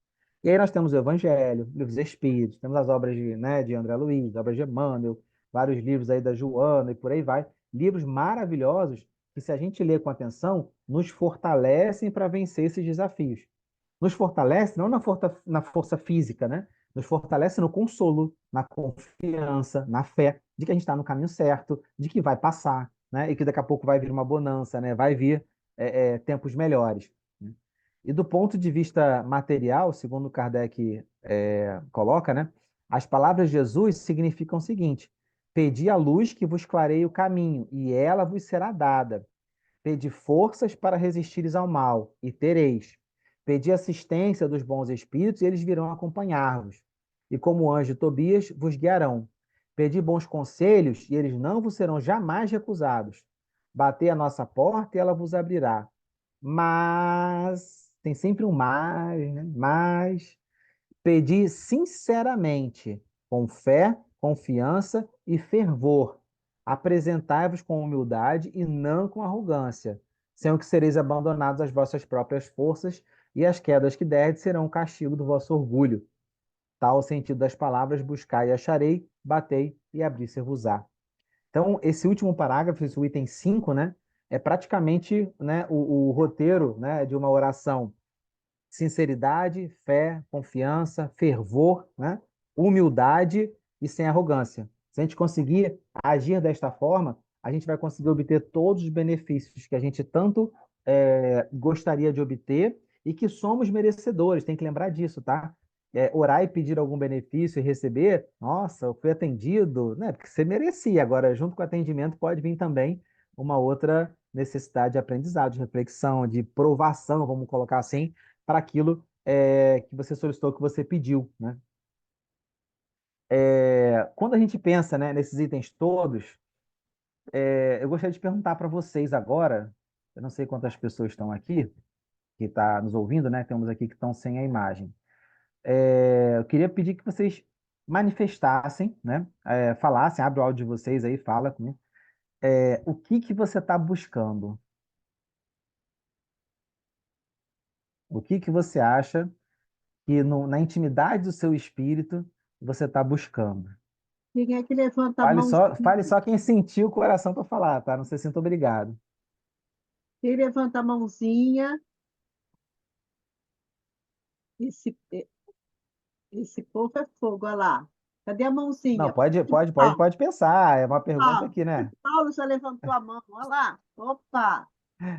E aí nós temos o Evangelho, livros espíritos, temos as obras de André Luiz, obras de Emmanuel, vários livros aí da Joana e por aí vai. Livros maravilhosos que, se a gente ler com atenção, nos fortalecem para vencer esses desafios. Nos fortalece não na força física, né? Nos fortalece no consolo, na confiança, na fé de que a gente está no caminho certo, de que vai passar, né? E que daqui a pouco vai vir uma bonança, né? Vai vir tempos melhores, né? E do ponto de vista material, segundo Kardec coloca, né? As palavras de Jesus significam o seguinte: pedi a luz que vos clareie o caminho, e ela vos será dada. Pedi forças para resistires ao mal, e tereis. Pedi assistência dos bons espíritos, e eles virão acompanhar-vos. E como o anjo de Tobias, vos guiarão. Pedi bons conselhos, e eles não vos serão jamais recusados. Batei a nossa porta, e ela vos abrirá. Mas, tem sempre um mas, né? Mas, pedi sinceramente, com fé, confiança e fervor. Apresentai-vos com humildade e não com arrogância, sem que sereis abandonados às vossas próprias forças, e as quedas que derdes serão o castigo do vosso orgulho. Tal o sentido das palavras: buscai e acharei, batei e abri-se-vos-á. Então, esse último parágrafo, esse item 5, né, é praticamente, né, o roteiro, né, de uma oração: sinceridade, fé, confiança, fervor, né? Humildade e sem arrogância. Se a gente conseguir agir desta forma, a gente vai conseguir obter todos os benefícios que a gente tanto gostaria de obter e que somos merecedores. Tem que lembrar disso, tá? Orar e pedir algum benefício e receber, nossa, eu fui atendido, né? Porque você merecia. Agora, junto com o atendimento, pode vir também uma outra necessidade de aprendizado, de reflexão, de provação, vamos colocar assim, para aquilo que você solicitou, que você pediu, né? Quando a gente pensa, né, nesses itens todos, eu gostaria de perguntar para vocês agora, eu não sei quantas pessoas estão aqui, que está nos ouvindo, né? Temos aqui que estão sem a imagem. Eu queria pedir que vocês manifestassem, né? Falassem, abre o áudio de vocês aí, fala comigo. O que que você está buscando? O que que você acha que na intimidade do seu espírito você está buscando? Quem é que levanta a mão? Fale só quem sentiu o coração para falar, tá? Não se sinta obrigado. Quem levanta a mãozinha? Esse, esse povo é fogo, olha lá. Cadê a Não, mãozinha? Paulo, pode pensar. É uma pergunta Paulo, aqui, né? Paulo já levantou a mão, olha lá. Opa!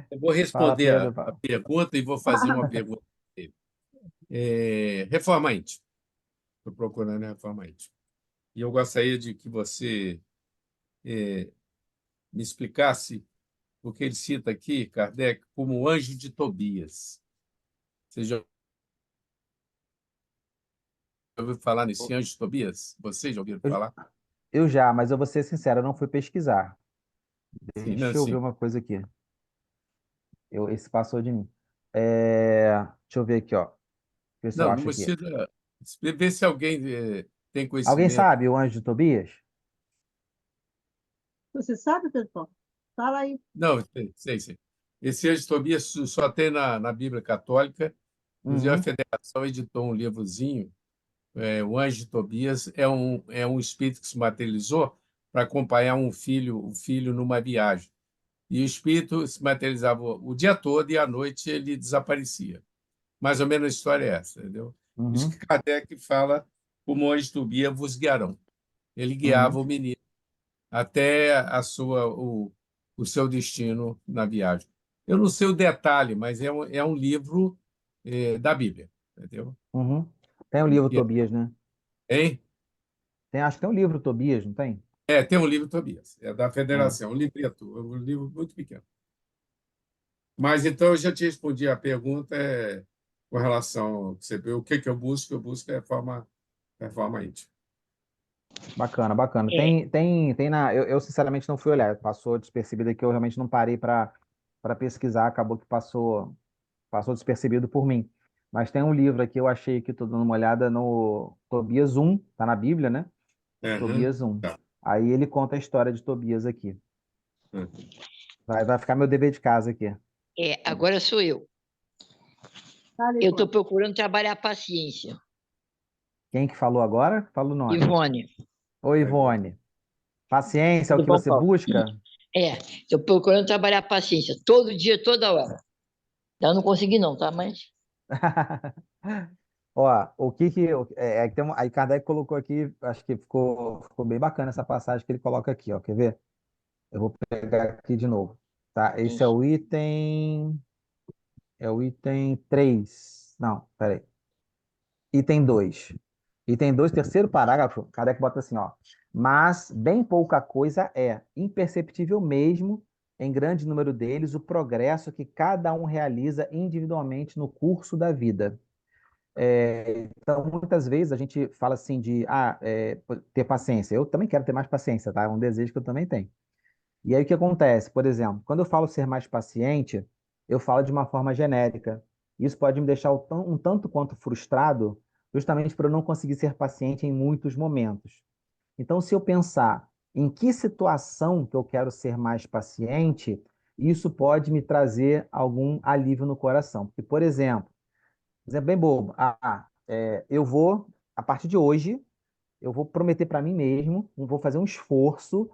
Eu vou Fala, responder Pedro. a pergunta e vou fazer uma pergunta. Reforma íntima. Estou procurando a reforma íntima. E eu gostaria de que você me explicasse o que ele cita aqui, Kardec, como o anjo de Tobias. Você já ouviu falar nesse anjo de Tobias? Vocês já ouviram Eu, falar? eu já, mas eu vou ser sincero, eu não fui pesquisar. Sim, não, Deixa eu ver sim. uma coisa aqui. Esse passou de mim. Deixa eu ver aqui, ó. Ver se eu Não, não acho aqui. precisa. Ver se alguém tem Alguém conhecimento. sabe o anjo de Tobias? Você sabe, Pedro Paulo? Fala aí. Não, sei, sei. Esse anjo de Tobias só tem na Bíblia Católica. Inclusive, a Uhum, Federação editou um livrozinho. O anjo de Tobias é um espírito que se materializou para acompanhar um filho numa viagem. E o espírito se materializava o dia todo e à noite ele desaparecia. Mais ou menos a história é essa, entendeu? Por isso que uhum, Kardec fala: como anjo de Tobias vos guiarão. Ele guiava uhum, o menino até o seu destino na viagem. Eu não sei o detalhe, mas é um livro da Bíblia, entendeu? uhum. Tem o livro E, Tobias, né? hein? Acho que tem o livro Tobias, não tem? Tem um livro, Tobias, é da Ah, Federação, um livreto, um livro muito pequeno. Mas então eu já te respondi a pergunta com relação ao que você o que que eu busco é forma íntima. bacana, bacana. É, Eu sinceramente não fui olhar, passou despercebido aqui, eu realmente não parei para pesquisar, acabou que passou despercebido por mim. Mas tem um livro aqui, eu achei que estou dando uma olhada no Tobias 1, tá na Bíblia, né? Aham. Tobias 1. Tá. Aí ele conta a história de Tobias aqui. Uhum. Vai ficar meu dever de casa aqui. agora sou eu. Fala, Eu estou Ivone. procurando trabalhar a paciência. Quem que falou agora? Fala o nome. Ivone, Oi, Tá bom. Ivone. Paciência é o tudo que bom, você Paulo? busca? Estou procurando trabalhar a paciência todo dia, toda hora. Eu não consegui não, tá? Mas Ó, o que que que aí Kardec colocou aqui, acho que ficou bem bacana essa passagem que ele coloca aqui, ó. Quer ver? Eu vou pegar aqui de novo, tá? Esse é o item 3. Não, peraí. Item 2. Item 2, terceiro parágrafo, Kardec bota assim, ó. Mas bem pouca coisa é, imperceptível mesmo, em grande número deles, o progresso que cada um realiza individualmente no curso da vida. Então, muitas vezes a gente fala assim ter paciência. Eu também quero ter mais paciência, tá? É um desejo que eu também tenho. E aí o que acontece? Por exemplo, quando eu falo ser mais paciente, eu falo de uma forma genérica. Isso pode me deixar um tanto quanto frustrado, justamente por eu não conseguir ser paciente em muitos momentos. Então, se eu pensar em que situação que eu quero ser mais paciente, isso pode me trazer algum alívio no coração. Porque, por exemplo bem bobo. Eu vou, a partir de hoje, eu vou prometer para mim mesmo, vou fazer um esforço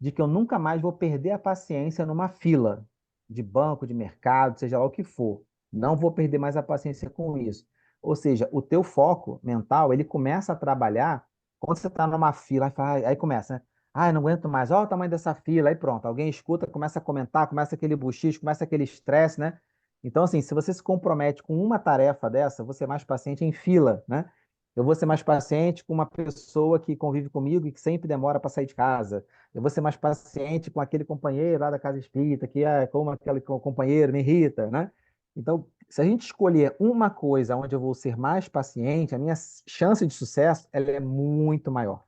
de que eu nunca mais vou perder a paciência numa fila de banco, de mercado, seja lá o que for. Não vou perder mais a paciência com isso. Ou seja, o teu foco mental, ele começa a trabalhar quando você está numa fila, aí começa, né? Ah, eu não aguento mais, olha o tamanho dessa fila, aí pronto, alguém escuta, começa a comentar, começa aquele buchicho, começa aquele estresse, né? Então, assim, se você se compromete com uma tarefa dessa, você é mais paciente em fila, né? Eu vou ser mais paciente com uma pessoa que convive comigo e que sempre demora para sair de casa. Eu vou ser mais paciente com aquele companheiro lá da casa espírita, que é como aquele companheiro me irrita, né? Então, se a gente escolher uma coisa onde eu vou ser mais paciente, a minha chance de sucesso ela é muito maior.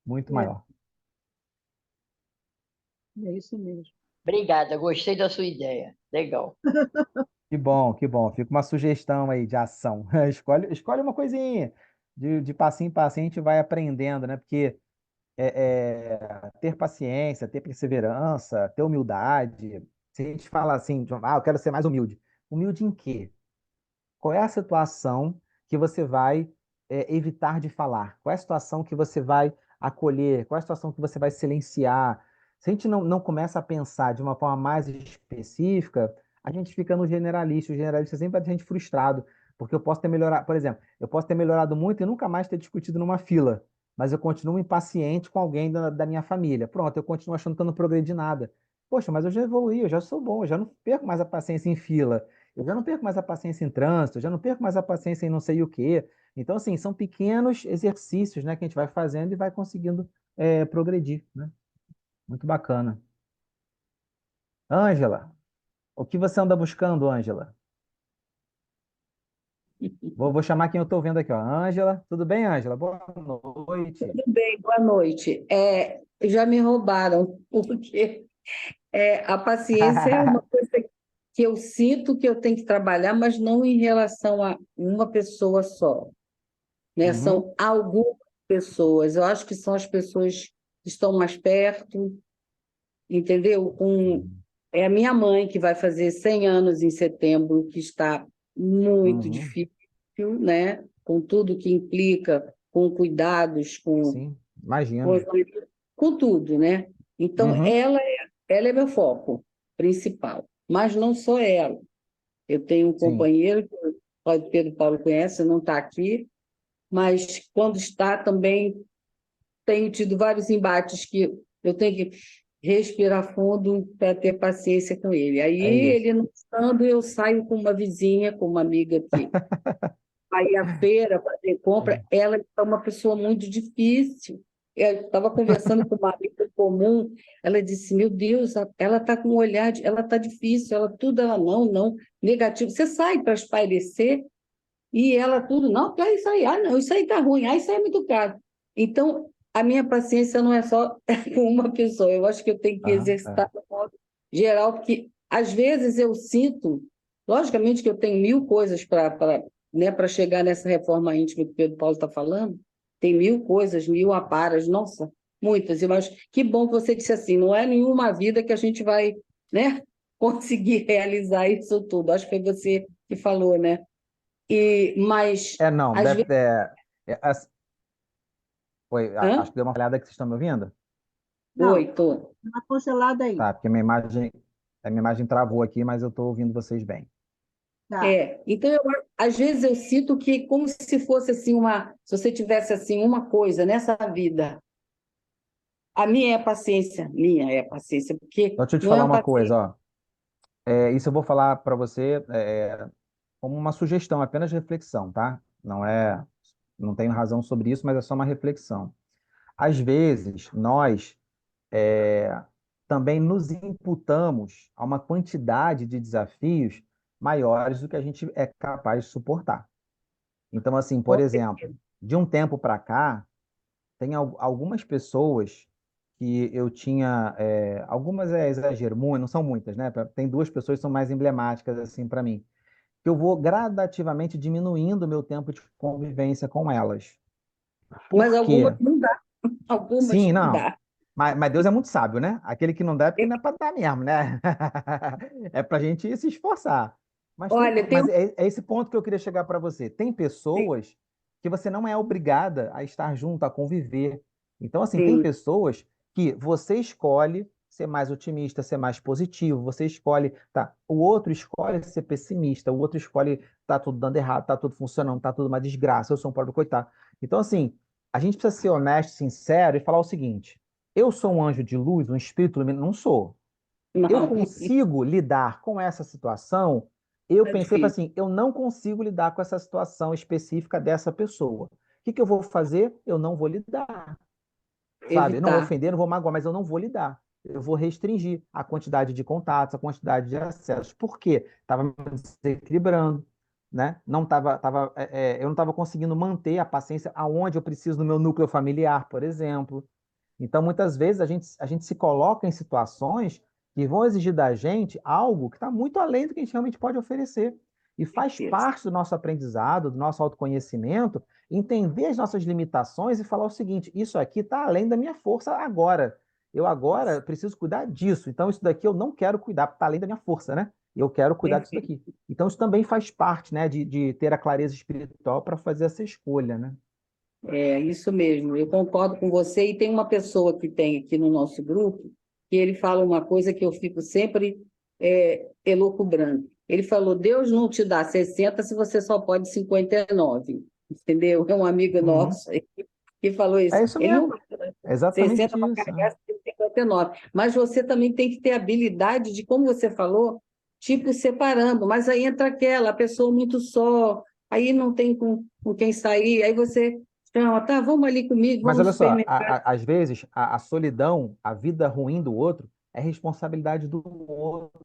Muito É, maior. é isso mesmo. obrigada, gostei da sua ideia. Legal. Que bom, que bom. Fica uma sugestão aí de ação. Escolhe uma coisinha. De passinho em passinho a gente vai aprendendo, né? Porque ter paciência, ter perseverança, ter humildade. Se a gente fala assim, eu quero ser mais humilde. Humilde em quê? Qual é a situação que você vai evitar de falar? Qual é a situação que você vai acolher? Qual é a situação que você vai silenciar? Se a gente não começa a pensar de uma forma mais específica, a gente fica no generalista. O generalista sempre vai ter gente frustrado, porque eu posso ter melhorado, por exemplo, eu posso ter melhorado muito e nunca mais ter discutido numa fila, mas eu continuo impaciente com alguém da minha família. Pronto, eu continuo achando que eu não progredi nada. Poxa, mas eu já evoluí, eu já sou bom, eu já não perco mais a paciência em fila. Eu já não perco mais a paciência em trânsito, eu já não perco mais a paciência em não sei o quê. Então, assim, são pequenos exercícios, né, que a gente vai fazendo e vai conseguindo progredir, né? Muito bacana. Ângela, o que você anda buscando, Ângela? Vou chamar quem eu estou vendo aqui, ó. Ângela, tudo bem, Ângela? Boa noite. Tudo bem, boa noite. Já me roubaram, porque a paciência é uma coisa que eu sinto que eu tenho que trabalhar, mas não em relação a uma pessoa só, né? Uhum, São algumas pessoas. Eu acho que são as pessoas que estão mais perto, entendeu? É a minha mãe, que vai fazer 100 anos em setembro, que está muito uhum, difícil, né? Com tudo que implica, com cuidados, sim, com, imagino. com tudo, né? Então, Uhum, ela é meu foco principal, mas não sou ela. Eu tenho um sim. companheiro, que o Pedro Paulo conhece, não está aqui, mas quando está também tenho tido vários embates que eu tenho que respirar fundo para ter paciência com ele. Aí É isso. ele não estando, eu saio com uma vizinha, com uma amiga que vai à feira fazer compra. Ela é uma pessoa muito difícil, Eu estava conversando com uma amiga comum, ela disse, meu Deus, ela está com um olhar, ela está difícil, ela tudo, ela não, negativo. Você sai para espairecer e ela tudo, não, que é isso aí, não, isso aí está ruim, isso aí é muito caro. Então, a minha paciência não é só com uma pessoa, eu acho que eu tenho que exercitar de modo geral, porque às vezes eu sinto, logicamente que eu tenho mil coisas né, para chegar nessa reforma íntima que o Pedro Paulo está falando, tem mil coisas, mil aparas, nossa, muitas. Eu acho que bom que você disse assim, não é nenhuma vida que a gente vai, né, conseguir realizar isso tudo. Acho que foi você que falou, né? Mas Não, às vezes. acho Hã? que deu uma falhada que vocês estão me ouvindo? Não, Oi, tô. uma congelada aí. Tá, porque a minha imagem travou aqui, mas eu estou ouvindo vocês bem. Tá. Então, às vezes eu sinto que como se fosse assim se você tivesse assim uma coisa nessa vida, a minha é a paciência, porque Então, deixa eu te não é falar uma uma paciência. coisa, ó. Isso eu vou falar para você como uma sugestão, apenas reflexão, tá? Não tenho razão sobre isso, mas é só uma reflexão. Às vezes, nós também nos imputamos a uma quantidade de desafios maiores do que a gente é capaz de suportar. Então, assim, por exemplo, de um tempo para cá, tem algumas pessoas que eu tinha, algumas é exagero, não são muitas, né? Tem duas pessoas que são mais emblemáticas assim para mim, que eu vou gradativamente diminuindo o meu tempo de convivência com elas. Mas Por algumas quê? não dá, algumas Sim, não não. dá. Mas Deus é muito sábio, né? Aquele que não dá é porque não é para dar mesmo, né? É para a gente se esforçar. Olha, Mas é esse ponto que eu queria chegar para você. Tem pessoas que você não é obrigada a estar junto, a conviver. Então, assim, tem tem, pessoas que você escolhe ser mais otimista, ser mais positivo, você escolhe, tá? O outro escolhe ser pessimista, o outro escolhe tá tudo dando errado, tá tudo funcionando, tá tudo uma desgraça, eu sou um pobre coitado. Então, assim, a gente precisa ser honesto, sincero e falar o seguinte: eu sou um anjo de luz, um espírito luminoso? Não sou. Eu não, consigo lidar com essa situação? Eu é pensei difícil. assim, eu não consigo lidar com essa situação específica dessa pessoa. O que que eu vou fazer? Eu não vou lidar, sabe? Eu não vou Evitar. ofender, não vou magoar, mas eu não vou lidar. Eu vou restringir a quantidade de contatos, a quantidade de acessos. Por quê? Estava me desequilibrando, né? Eu não estava conseguindo manter a paciência aonde eu preciso no meu núcleo familiar, por exemplo. Então, muitas vezes, a gente se coloca em situações que vão exigir da gente algo que está muito além do que a gente realmente pode oferecer. E faz Certeza. parte do nosso aprendizado, do nosso autoconhecimento, entender as nossas limitações e falar o seguinte: isso aqui está além da minha força agora. Eu agora preciso cuidar disso. Então, isso daqui eu não quero cuidar, porque está além da minha força, né? Eu quero cuidar disso Perfeito. daqui. Então, isso também faz parte, né, de ter a clareza espiritual para fazer essa escolha, né? É isso mesmo, eu concordo com você. E tem uma pessoa que tem aqui no nosso grupo, que ele fala uma coisa que eu fico sempre elucubrando. Ele falou: Deus não te dá 60 se você só pode 59. Entendeu? É um amigo Uhum. nosso que falou É isso. isso Ele não mesmo. dá É exatamente 60 para isso. carregar 59. Mas você também tem que ter habilidade de, como você falou, tipo, separando. Mas aí entra aquela, a pessoa muito só, aí não tem com quem sair, aí você chama, tá, vamos ali comigo, Mas vamos no olha só, supermercado. às vezes a solidão, a vida ruim do outro, é responsabilidade do outro.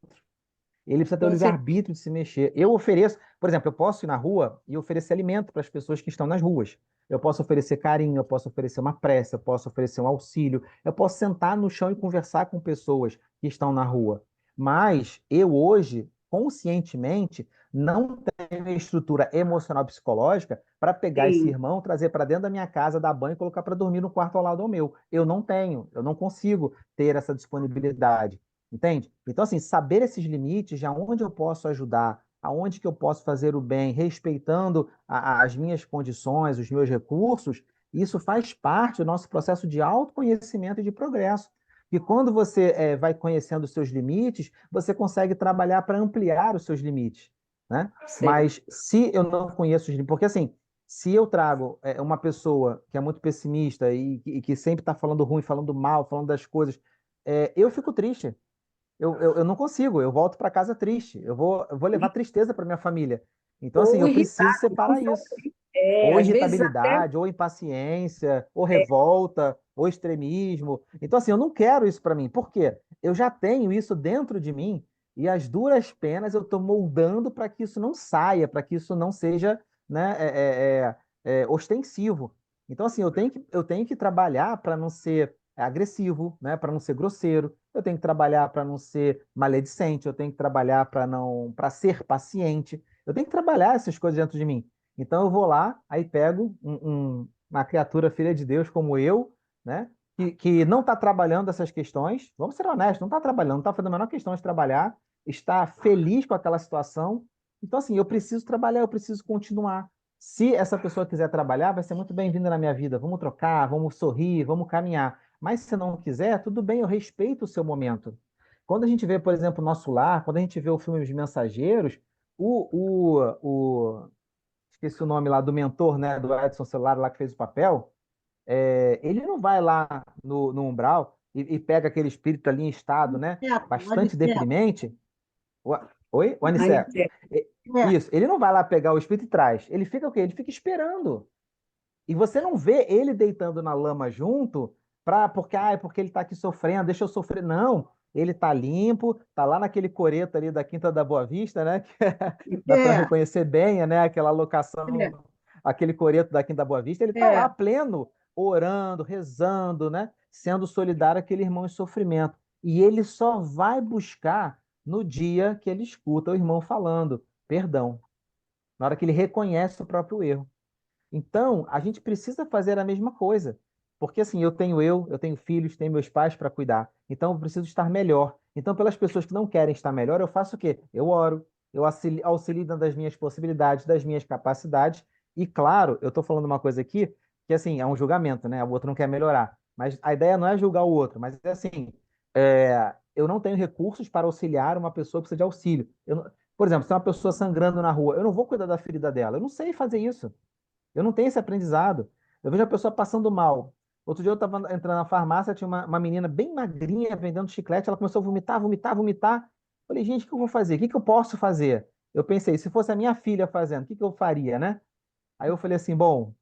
Ele precisa ter o Você, livre-arbítrio de se mexer. Eu ofereço, por exemplo, eu posso ir na rua e oferecer alimento para as pessoas que estão nas ruas. Eu posso oferecer carinho, eu posso oferecer uma prece, eu posso oferecer um auxílio, eu posso sentar no chão e conversar com pessoas que estão na rua. Mas eu hoje, conscientemente, não tenho a estrutura emocional psicológica para pegar esse sim, irmão, trazer para dentro da minha casa, dar banho e colocar para dormir no quarto ao lado ao meu. Eu não tenho, eu não consigo ter essa disponibilidade. Entende? Então, assim, saber esses limites, de aonde eu posso ajudar, aonde que eu posso fazer o bem, respeitando as minhas condições, os meus recursos, isso faz parte do nosso processo de autoconhecimento e de progresso. E quando você vai conhecendo os seus limites, você consegue trabalhar para ampliar os seus limites, né? sei. Mas se eu não conheço os limites, porque assim, se eu trago uma pessoa que é muito pessimista e que sempre está falando ruim, falando mal, falando das coisas, eu fico triste. Eu não consigo, eu volto para casa triste. Eu vou levar tristeza para minha família. Então, assim, Ou eu preciso irritado, não separar só isso. ou Às vezes até irritabilidade, ou impaciência, ou revolta, ou extremismo. Então, assim, eu não quero isso para mim. Por quê? Eu já tenho isso dentro de mim e as duras penas eu estou moldando para que isso não saia, para que isso não seja, né, ostensivo. Então, assim, eu tenho que trabalhar para não ser agressivo, né, para não ser grosseiro. Eu tenho que trabalhar para não ser maledicente. Eu tenho que trabalhar para ser paciente. Eu tenho que trabalhar essas coisas dentro de mim. Então eu vou lá, aí pego uma criatura filha de Deus como eu, né? Que não está trabalhando essas questões, vamos ser honestos, não está trabalhando, não está fazendo a menor questão de trabalhar, está feliz com aquela situação. Então, assim, eu preciso trabalhar, eu preciso continuar. Se essa pessoa quiser trabalhar, vai ser muito bem-vinda na minha vida. Vamos trocar, vamos sorrir, vamos caminhar. Mas se não quiser, tudo bem, eu respeito o seu momento. Quando a gente vê, por exemplo, o Nosso Lar, quando a gente vê o filme Os Mensageiros, esqueci o nome lá do mentor, né, do Edson Celular lá que fez o papel, ele não vai lá no umbral e pega aquele espírito ali em estado, né, Aniceto, bastante Aniceto. deprimente. Oi? O Aniceto. Aniceto. É, Isso, ele não vai lá pegar o espírito e traz. Ele fica o quê? Ele fica esperando. E você não vê ele deitando na lama junto porque ele está aqui sofrendo, deixa eu sofrer. Não, ele está limpo, está lá naquele coreto ali da Quinta da Boa Vista, né? Que dá para é, reconhecer bem, né? Aquela é, locação, aquele coreto da Quinta da Boa Vista, ele está lá é. pleno, orando, rezando, né? Sendo solidário àquele irmão em sofrimento. E ele só vai buscar no dia que ele escuta o irmão falando perdão, na hora que ele reconhece o próprio erro. Então, a gente precisa fazer a mesma coisa. Porque assim, eu tenho filhos, tenho meus pais para cuidar. Então, eu preciso estar melhor. Então, pelas pessoas que não querem estar melhor, eu faço o quê? Eu oro, eu auxilio dentro das minhas possibilidades, das minhas capacidades. E claro, eu estou falando uma coisa aqui que assim, é um julgamento, né? O outro não quer melhorar. Mas a ideia não é julgar o outro, mas é assim, eu não tenho recursos para auxiliar uma pessoa que precisa de auxílio. Por exemplo, se é uma pessoa sangrando na rua, eu não vou cuidar da ferida dela. Eu não sei fazer isso. Eu não tenho esse aprendizado. Eu vejo a pessoa passando mal. Outro dia eu estava entrando na farmácia, tinha uma menina bem magrinha vendendo chiclete, ela começou a vomitar, vomitar, vomitar. Falei, gente, o que eu vou fazer? O que eu posso fazer? Eu pensei, se fosse a minha filha fazendo, o que eu faria, né? Aí eu falei assim, bom,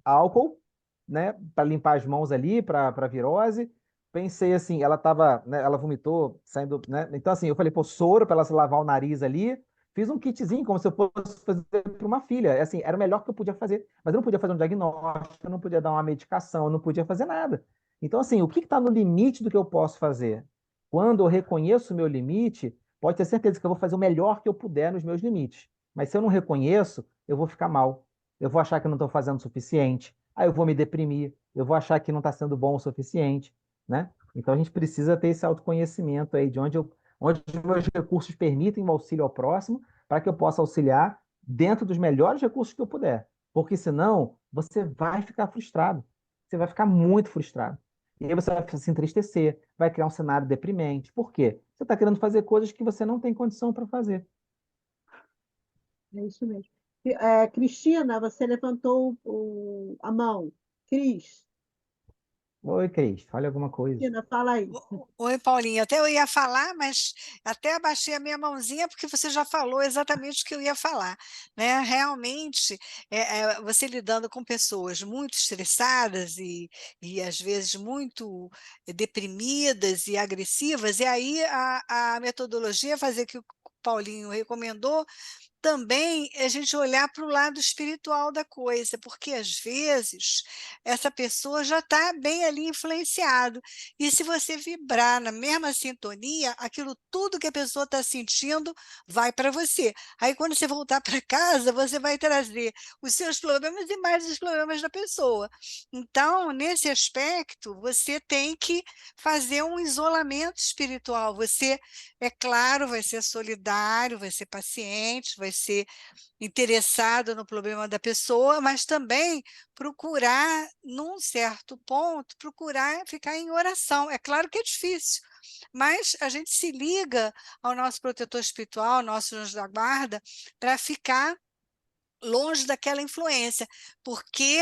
álcool, né, para limpar as mãos ali, para virose. Pensei assim, ela tava, né, ela vomitou, saindo, né? Então assim, eu falei, pô, soro para ela se lavar o nariz ali. Fiz um kitzinho como se eu fosse fazer para uma filha. Assim, era o melhor que eu podia fazer, mas eu não podia fazer um diagnóstico, eu não podia dar uma medicação, eu não podia fazer nada. Então assim, o que está no limite do que eu posso fazer? Quando eu reconheço o meu limite, pode ter certeza que eu vou fazer o melhor que eu puder nos meus limites. Mas se eu não reconheço, eu vou ficar mal, eu vou achar que eu não estou fazendo o suficiente, aí eu vou me deprimir, eu vou achar que não está sendo bom o suficiente, né? Então a gente precisa ter esse autoconhecimento aí de onde os meus recursos permitem o auxílio ao próximo, para que eu possa auxiliar dentro dos melhores recursos que eu puder. Porque senão você vai ficar frustrado. Você vai ficar muito frustrado. E aí você vai se entristecer, vai criar um cenário deprimente. Por quê? Você está querendo fazer coisas que você não tem condição para fazer. É isso mesmo. Cristina, você levantou a mão. Cris, Oi, Cris, fale alguma coisa. Cristina, fala aí. Oi, Paulinha. Até eu ia falar, mas até abaixei a minha mãozinha porque você já falou exatamente o que eu ia falar, né? Realmente, você lidando com pessoas muito estressadas e às vezes muito deprimidas e agressivas, e aí a metodologia é fazer o que o Paulinho recomendou, também a gente olhar para o lado espiritual da coisa, porque às vezes essa pessoa já está bem ali influenciado. E se você vibrar na mesma sintonia, aquilo tudo que a pessoa está sentindo vai para você. Aí quando você voltar para casa, você vai trazer os seus problemas e mais os problemas da pessoa. Então, nesse aspecto, você tem que fazer um isolamento espiritual. Você, é claro, vai ser solidário, vai ser paciente, vai ser interessado no problema da pessoa, mas também procurar, num certo ponto, procurar ficar em oração. É claro que é difícil, mas a gente se liga ao nosso protetor espiritual, ao nosso anjo da guarda, para ficar longe daquela influência, porque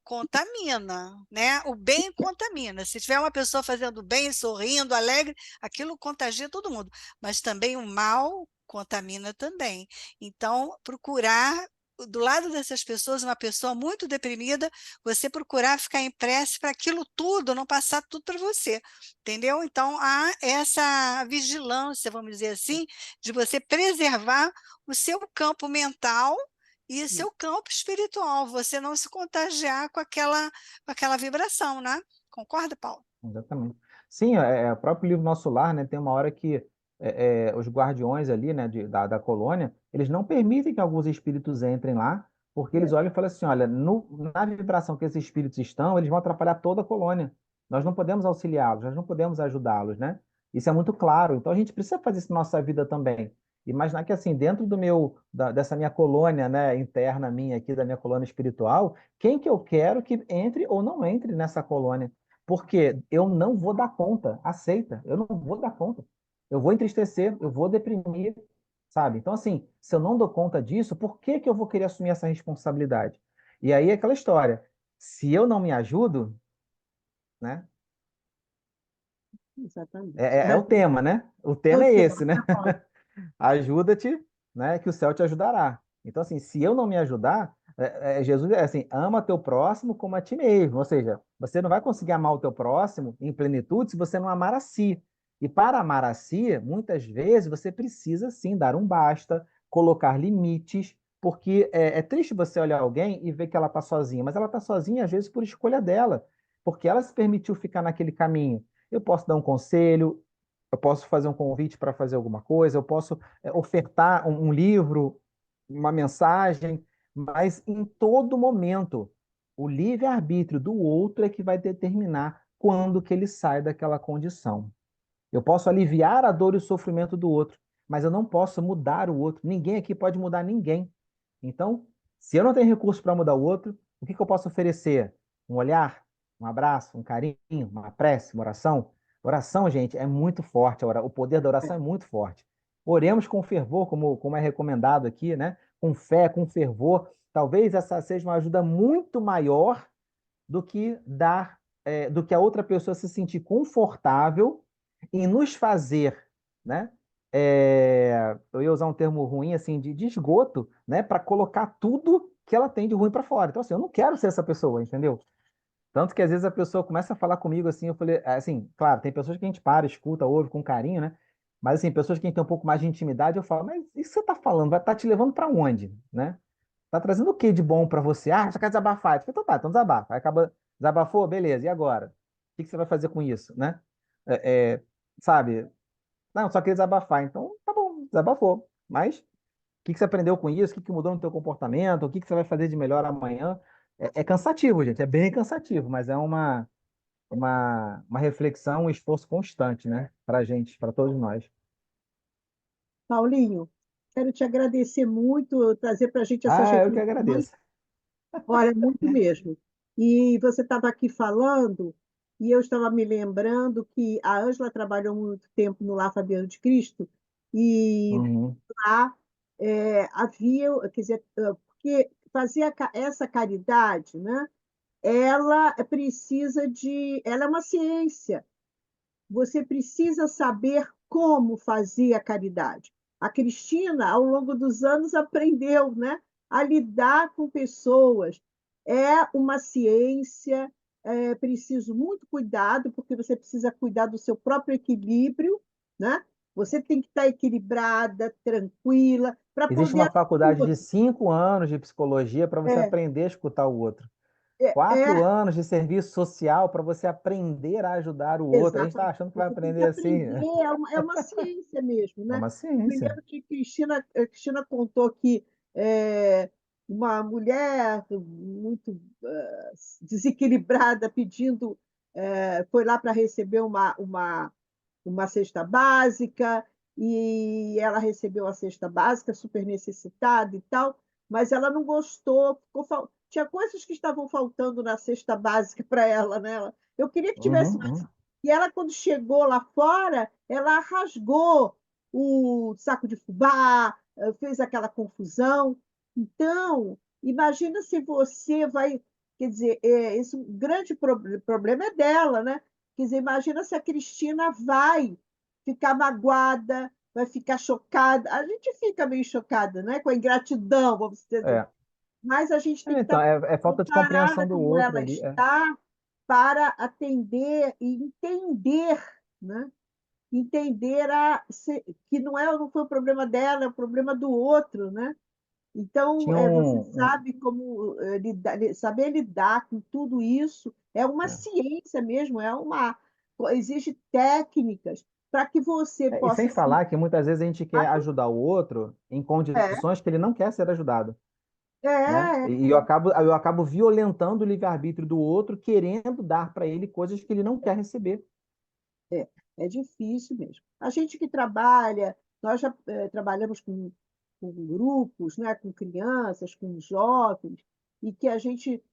contamina, né? O bem contamina. Se tiver uma pessoa fazendo bem, sorrindo, alegre, aquilo contagia todo mundo. Mas também o mal contamina também. Então, procurar do lado dessas pessoas, uma pessoa muito deprimida, você procurar ficar em prece para aquilo tudo, não passar tudo para você, entendeu? Então, há essa vigilância, vamos dizer assim, de você preservar o seu campo mental e o seu campo espiritual, você não se contagiar com aquela vibração, né? Concorda, Paulo? Exatamente. Sim, o próprio livro Nosso Lar, né, tem uma hora que os guardiões ali, né, da colônia, eles não permitem que alguns espíritos entrem lá, porque eles olham e falam assim, olha, na vibração que esses espíritos estão, eles vão atrapalhar toda a colônia. Nós não podemos auxiliá-los, nós não podemos ajudá-los, né? Isso é muito claro. Então a gente precisa fazer isso na nossa vida também. Imaginar que assim, dentro dessa minha colônia, né, interna minha aqui, da minha colônia espiritual, quem que eu quero que entre ou não entre nessa colônia? Porque eu não vou dar conta, aceita, eu não vou dar conta. Eu vou entristecer, eu vou deprimir, sabe? Então, assim, se eu não dou conta disso, por que que eu vou querer assumir essa responsabilidade? E aí é aquela história, se eu não me ajudo, né? Exatamente. É o tema, né? O Eu tema é sei, esse, né? Ajuda-te, né? Que o céu te ajudará. Então, assim, se eu não me ajudar, Jesus é assim, ama teu próximo como a ti mesmo. Ou seja, você não vai conseguir amar o teu próximo em plenitude se você não amar a si. E para amar a si, muitas vezes você precisa sim dar um basta, colocar limites, porque é triste você olhar alguém e ver que ela está sozinha, mas ela está sozinha às vezes por escolha dela, porque ela se permitiu ficar naquele caminho. Eu posso dar um conselho, eu posso fazer um convite para fazer alguma coisa, eu posso ofertar um livro, uma mensagem, mas em todo momento, o livre-arbítrio do outro é que vai determinar quando que ele sai daquela condição. Eu posso aliviar a dor e o sofrimento do outro, mas eu não posso mudar o outro. Ninguém aqui pode mudar ninguém. Então, se eu não tenho recurso para mudar o outro, o que que eu posso oferecer? Um olhar, um abraço, um carinho, uma prece, uma oração? Oração, gente, é muito forte. O poder da oração é muito forte. Oremos com fervor, como é recomendado aqui, né? Com fé, com fervor. Talvez essa seja uma ajuda muito maior do que do que a outra pessoa se sentir confortável em nos fazer, né? Eu ia usar um termo ruim assim de esgoto, né? Para colocar tudo que ela tem de ruim para fora. Então assim, eu não quero ser essa pessoa, entendeu? Tanto que às vezes a pessoa começa a falar comigo assim, eu falei, assim, claro, tem pessoas que a gente para, escuta, ouve com carinho, né? Mas assim, pessoas que a gente tem um pouco mais de intimidade, eu falo, mas isso que você tá falando vai estar te levando para onde, né? Tá trazendo o que de bom para você? Ah, só quer desabafar. Eu falei, então tá, então desabafa. Aí acaba, desabafou, beleza, e agora? O que que você vai fazer com isso, né? É, é, sabe? Não, só queria desabafar. Então, tá bom, desabafou. Mas o que que você aprendeu com isso? O que que mudou no teu comportamento? O que que você vai fazer de melhor amanhã? É cansativo, gente, é bem cansativo, mas é uma reflexão, um esforço constante, né? Pra gente, para todos nós. Paulinho, quero te agradecer muito, trazer para a gente essas Ah, eu que reflexões. agradeço. Olha, muito mesmo. E você estava aqui falando, e eu estava me lembrando que a Ângela trabalhou muito tempo no Lar Fabiano de Cristo, e Uhum. lá havia, quer dizer, porque fazer essa caridade, né? Ela precisa ela é uma ciência. Você precisa saber como fazer a caridade. A Cristina, ao longo dos anos, aprendeu, né, a lidar com pessoas. É uma ciência, é preciso muito cuidado, porque você precisa cuidar do seu próprio equilíbrio, né? Você tem que estar equilibrada, tranquila, para Existe poder uma ajudar o faculdade de outro. 5 anos de psicologia para você É, aprender a escutar o outro. é, 4 anos de serviço social para você aprender a ajudar o outro. A gente está exatamente. achando que vai Você tem que aprender assim. aprender, é uma ciência mesmo, É né? uma Eu me ciência. lembro que Cristina contou que uma mulher muito desequilibrada pedindo, foi lá para receber uma cesta básica, e ela recebeu a cesta básica, super necessitada e tal, mas ela não gostou, tinha coisas que estavam faltando na cesta básica para ela, né? Eu queria que tivesse Uhum, mais. uhum. E ela, quando chegou lá fora, ela rasgou o saco de fubá, fez aquela confusão. Então, imagina se você vai. Quer dizer, esse grande problema é dela, né? Quer dizer, imagina se a Cristina vai ficar magoada, vai ficar chocada. A gente fica meio chocada, né? Com a ingratidão, vamos dizer. É. mas a gente tem que Então, estar é falta de preparada compreensão do como outro ela ali. está para atender e entender, né? Entender que não foi o problema dela, é o problema do outro, né? Então, Tinha você um, sabe como saber lidar com tudo isso é uma é. ciência mesmo, exige técnicas para que você E sem possa se falar que muitas vezes a gente quer ajudar o outro em é, condições que ele não quer ser ajudado, né? é, E eu acabo violentando o livre-arbítrio do outro, querendo dar para ele coisas que ele não quer receber. é, é difícil mesmo. A gente que trabalha, nós já trabalhamos com grupos, né, com crianças, com jovens, e que a gente,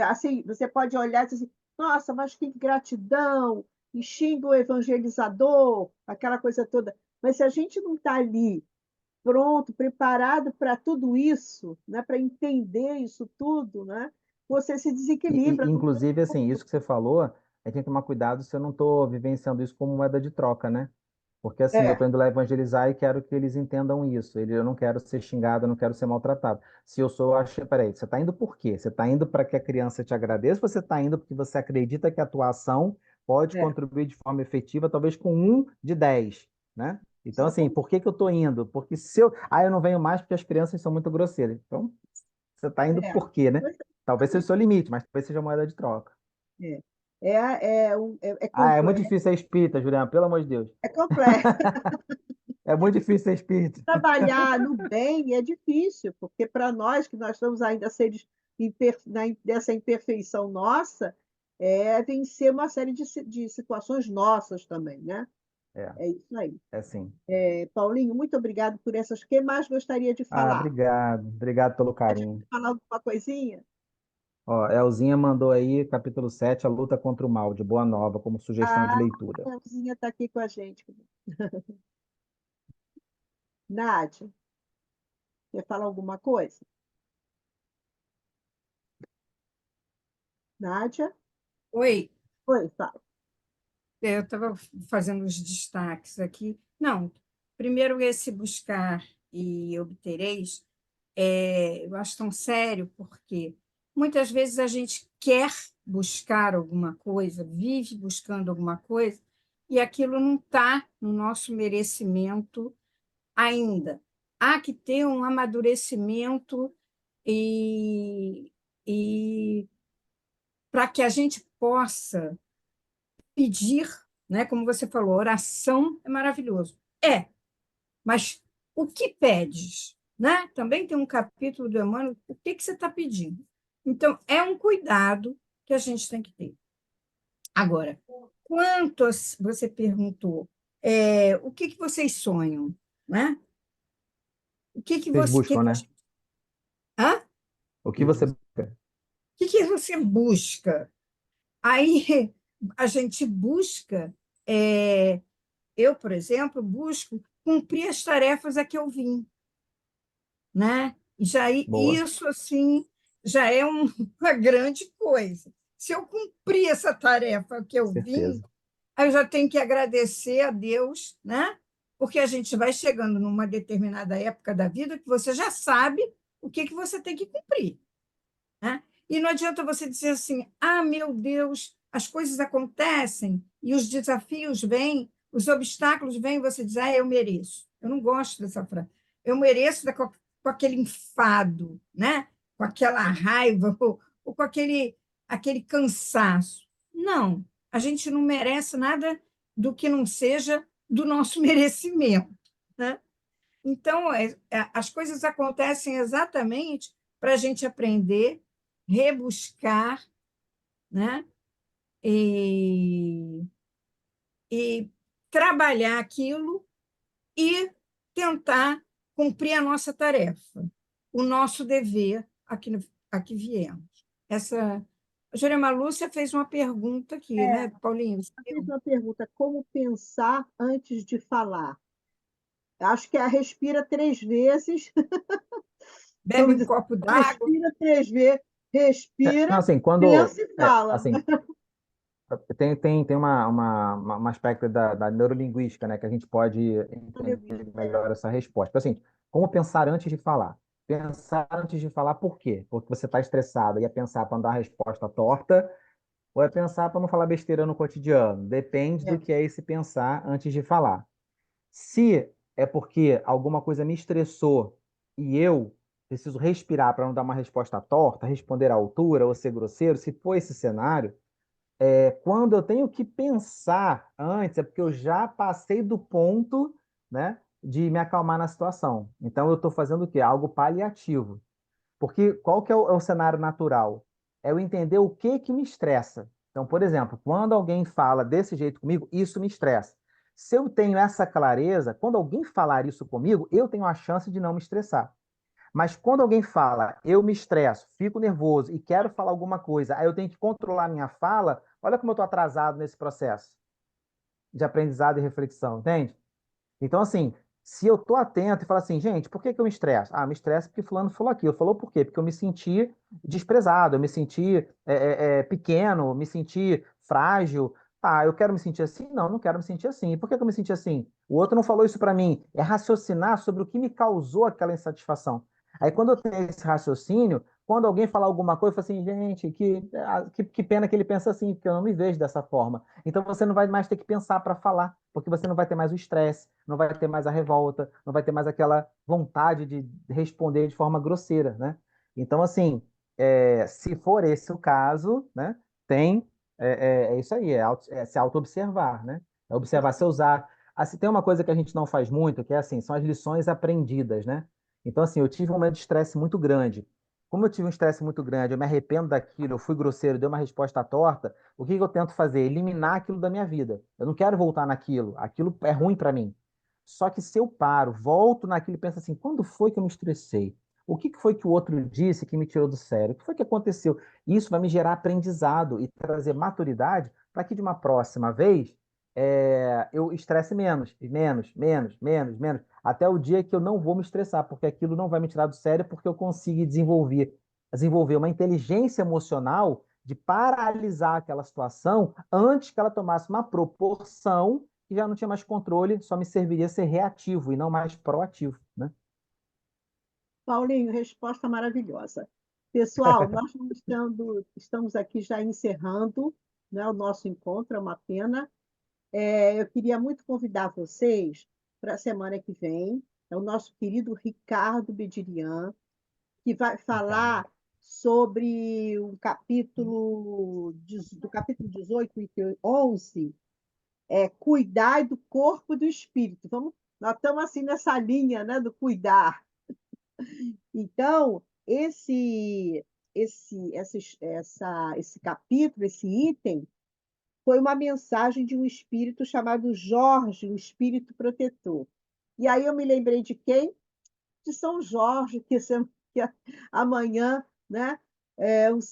assim, você pode olhar e dizer assim, nossa, mas que gratidão, e xinga o evangelizador, aquela coisa toda. Mas se a gente não está ali pronto, preparado para tudo isso, né, para entender isso tudo, né, você se desequilibra. Não tem Inclusive, assim, como. isso que você falou, a gente tem que tomar cuidado se eu não estou vivenciando isso como moeda de troca, né? Porque assim, eu É, estou indo lá evangelizar e quero que eles entendam isso. Eu não quero ser xingado, eu não quero ser maltratado. Se eu sou, acho, peraí, você está indo por quê? Você está indo para que a criança te agradeça ou você está indo porque você acredita que a tua ação pode é, contribuir de forma efetiva, talvez com 1 de 10, né? Então, assim, exatamente. por que que eu estou indo? Porque se eu. Ah, eu não venho mais porque as crianças são muito grosseiras. Então, você está indo É, por quê, né? pois Talvez seja o é. seu limite, mas talvez seja moeda de troca. É, é Ah, é muito complexo, difícil ser espírita, Juliana, pelo amor de Deus. é complexo. É muito difícil ser espírita. Trabalhar no bem é difícil, porque para nós, que nós estamos ainda seres dessa imperfeição nossa, é vencer uma série de situações nossas também, né? É, É isso aí. é sim. Paulinho, muito obrigado por essas. O que mais gostaria de Ah, falar? obrigado. Obrigado pelo Pode carinho. falar alguma coisinha? Ó, Elzinha mandou aí, capítulo 7, A Luta contra o Mal, de Boa Nova, como sugestão de Ah, leitura. a Elzinha está aqui com a gente. Nádia, quer falar alguma coisa? Nádia? Oi, Oi, fala. eu estava fazendo os destaques aqui. Não, primeiro esse buscar e obtereis, eu acho tão sério, porque muitas vezes a gente quer buscar alguma coisa, vive buscando alguma coisa, e aquilo não está no nosso merecimento ainda. Há que ter um amadurecimento e, e para que a gente possa pedir, né? Como você falou, oração é maravilhoso. Mas o que pedes? Né? Também tem um capítulo do Emmanuel, o que você está pedindo? Então, é um cuidado que a gente tem que ter. Agora, você perguntou, o que vocês sonham? Né? O que Vocês você. buscam, né? Hã? O que você busca? Que você busca? Aí a gente busca. Eu, por exemplo, busco cumprir as tarefas a que eu vim, né? Boa, Isso assim já é uma grande coisa. Se eu cumprir essa tarefa que eu vim, certeza. aí eu já tenho que agradecer a Deus, né? Porque a gente vai chegando numa determinada época da vida que você já sabe o que você tem que cumprir, né? E não adianta você dizer assim: ah, meu Deus, as coisas acontecem e os desafios vêm, os obstáculos vêm, e você diz: ah, eu mereço. Eu não gosto dessa frase. Eu mereço com aquele enfado, né? Com aquela raiva, ou com aquele cansaço. Não, a gente não merece nada do que não seja do nosso merecimento, né? Então, as coisas acontecem exatamente para a gente aprender, rebuscar, né? E, e trabalhar aquilo e tentar cumprir a nossa tarefa, o nosso dever a que viemos. A Jurema Lúcia fez uma pergunta aqui, né, Paulinho? Ela fez uma pergunta: como pensar antes de falar? Acho que é respira 3 vezes. Bebe Vamos um dizer, copo d'água. respira 3 vezes, Não, respira, assim, pensa e fala. assim, tem uma aspecto da neurolinguística, né, que a gente pode entender melhor essa resposta. Assim, como pensar antes de falar? Pensar antes de falar por quê? Porque você está estressado e é pensar para não dar a resposta torta, ou é pensar para não falar besteira no cotidiano? Depende do É. que é esse pensar antes de falar. Se é porque alguma coisa me estressou e eu preciso respirar para não dar uma resposta torta, responder à altura ou ser grosseiro, se for esse cenário, quando eu tenho que pensar antes, é porque eu já passei do ponto, né, de me acalmar na situação. Então eu estou fazendo o quê? Algo paliativo. Porque qual que é o cenário natural? É eu entender o que que me estressa. Então, por exemplo, quando alguém fala desse jeito comigo, isso me estressa. Se eu tenho essa clareza, quando alguém falar isso comigo, eu tenho a chance de não me estressar. Mas quando alguém fala, eu me estresso, fico nervoso e quero falar alguma coisa, aí eu tenho que controlar minha fala, olha como eu estou atrasado nesse processo de aprendizado e reflexão, entende? Então, assim, se eu tô atento e falo assim, gente, por que que eu me estresso? Ah, me estresso porque fulano falou aquilo. Falou por quê? Porque eu me senti desprezado, eu me senti pequeno, me senti frágil. Ah, eu quero me sentir assim? Não, não quero me sentir assim. E por que que eu me senti assim? O outro não falou isso para mim. É raciocinar sobre o que me causou aquela insatisfação. Aí, quando eu tenho esse raciocínio, quando alguém falar alguma coisa, eu falo assim, gente, que pena que ele pensa assim, porque eu não me vejo dessa forma. Então, você não vai mais ter que pensar para falar, porque você não vai ter mais o estresse, não vai ter mais a revolta, não vai ter mais aquela vontade de responder de forma grosseira, né? Então, assim, se for esse o caso, né, tem, é isso aí, se auto-observar, né? É observar seus atos. Assim, tem uma coisa que a gente não faz muito, que é assim, são as lições aprendidas, né? Então, assim, eu tive um momento de estresse muito grande. Como eu tive um estresse muito grande, eu me arrependo daquilo, eu fui grosseiro, dei uma resposta torta, o que que eu tento fazer? Eliminar aquilo da minha vida. Eu não quero voltar naquilo, aquilo é ruim para mim. Só que se eu paro, volto naquilo e penso assim, quando foi que eu me estressei? O que que foi que o outro disse que me tirou do sério? O que foi que aconteceu? Isso vai me gerar aprendizado e trazer maturidade para que de uma próxima vez eu estresse menos, e menos, menos, menos, menos, até o dia que eu não vou me estressar, porque aquilo não vai me tirar do sério, porque eu consigo desenvolver uma inteligência emocional de paralisar aquela situação antes que ela tomasse uma proporção que já não tinha mais controle, só me serviria ser reativo e não mais proativo, né? Paulinho, resposta maravilhosa. Pessoal, nós estamos aqui já encerrando, né, o nosso encontro, é uma pena. Eu queria muito convidar vocês para a semana que vem, é o nosso querido Ricardo Bedirian, que vai falar sobre o do capítulo 18 e 11, cuidar do corpo e do espírito. Nós estamos assim nessa linha, né, do cuidar. Então, esse capítulo, esse item, foi uma mensagem de um espírito chamado Jorge, o espírito protetor. E aí eu me lembrei de quem? De São Jorge, que amanhã, né,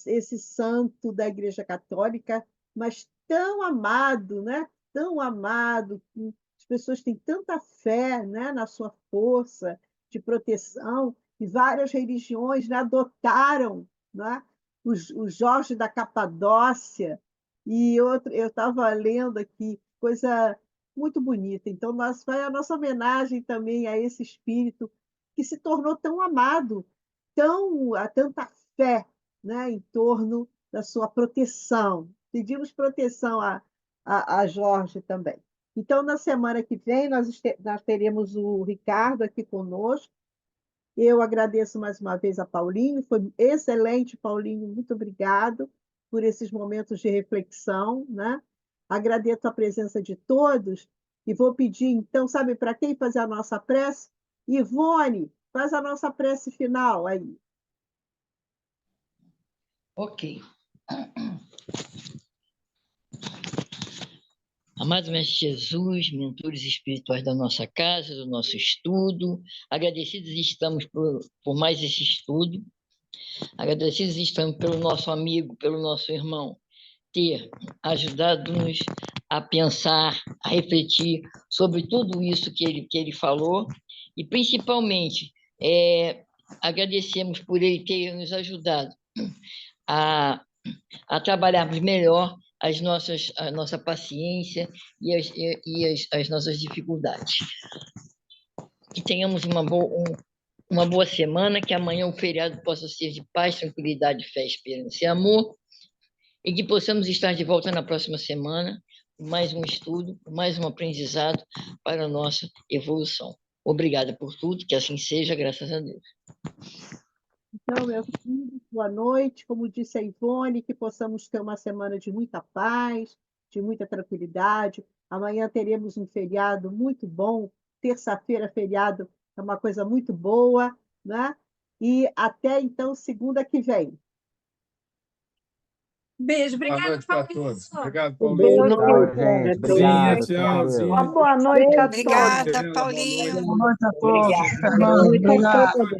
esse santo da Igreja Católica, mas tão amado, né? Tão amado, que as pessoas têm tanta fé, né, na sua força de proteção, e várias religiões, né, adotaram, né, o Jorge da Capadócia, e outro, eu estava lendo aqui, coisa muito bonita. Então, vai a nossa homenagem também a esse espírito que se tornou tão amado, há tanta fé, né, em torno da sua proteção. Pedimos proteção a Jorge também. Então, na semana que vem, nós teremos o Ricardo aqui conosco. Eu agradeço mais uma vez a Paulinho, foi excelente, Paulinho, muito obrigado por esses momentos de reflexão, né? Agradeço a presença de todos e vou pedir, então, sabe para quem fazer a nossa prece? Ivone, faz a nossa prece final aí. Ok. Amado Mestre Jesus, mentores espirituais da nossa casa, do nosso estudo, agradecidos estamos por mais esse estudo, agradecidos estamos pelo nosso amigo, pelo nosso irmão, ter ajudado-nos a pensar, a refletir sobre tudo isso que ele falou, e principalmente agradecemos por ele ter nos ajudado a trabalharmos melhor a nossa paciência e as nossas dificuldades. Que tenhamos uma boa semana, que amanhã o feriado possa ser de paz, tranquilidade, fé, esperança e amor, e que possamos estar de volta na próxima semana com mais um estudo, com mais um aprendizado para a nossa evolução. Obrigada por tudo, que assim seja, graças a Deus. Então, meus filhos, boa noite. Como disse a Ivone, que possamos ter uma semana de muita paz, de muita tranquilidade. Amanhã teremos um feriado muito bom. Terça-feira, feriado, é uma coisa muito boa, né? E até então, segunda que vem. Beijo, Boa obrigada, noite para Paulinho. todos. Obrigado, Boa Paulinho. Tchau, noite. gente. Sim, Obrigado. Fica com tchau, Deus. sim. Uma boa noite a todos. Obrigada, Boa noite, Paulinho. Helena. Boa noite a todos. Boa noite a Obrigado. todos.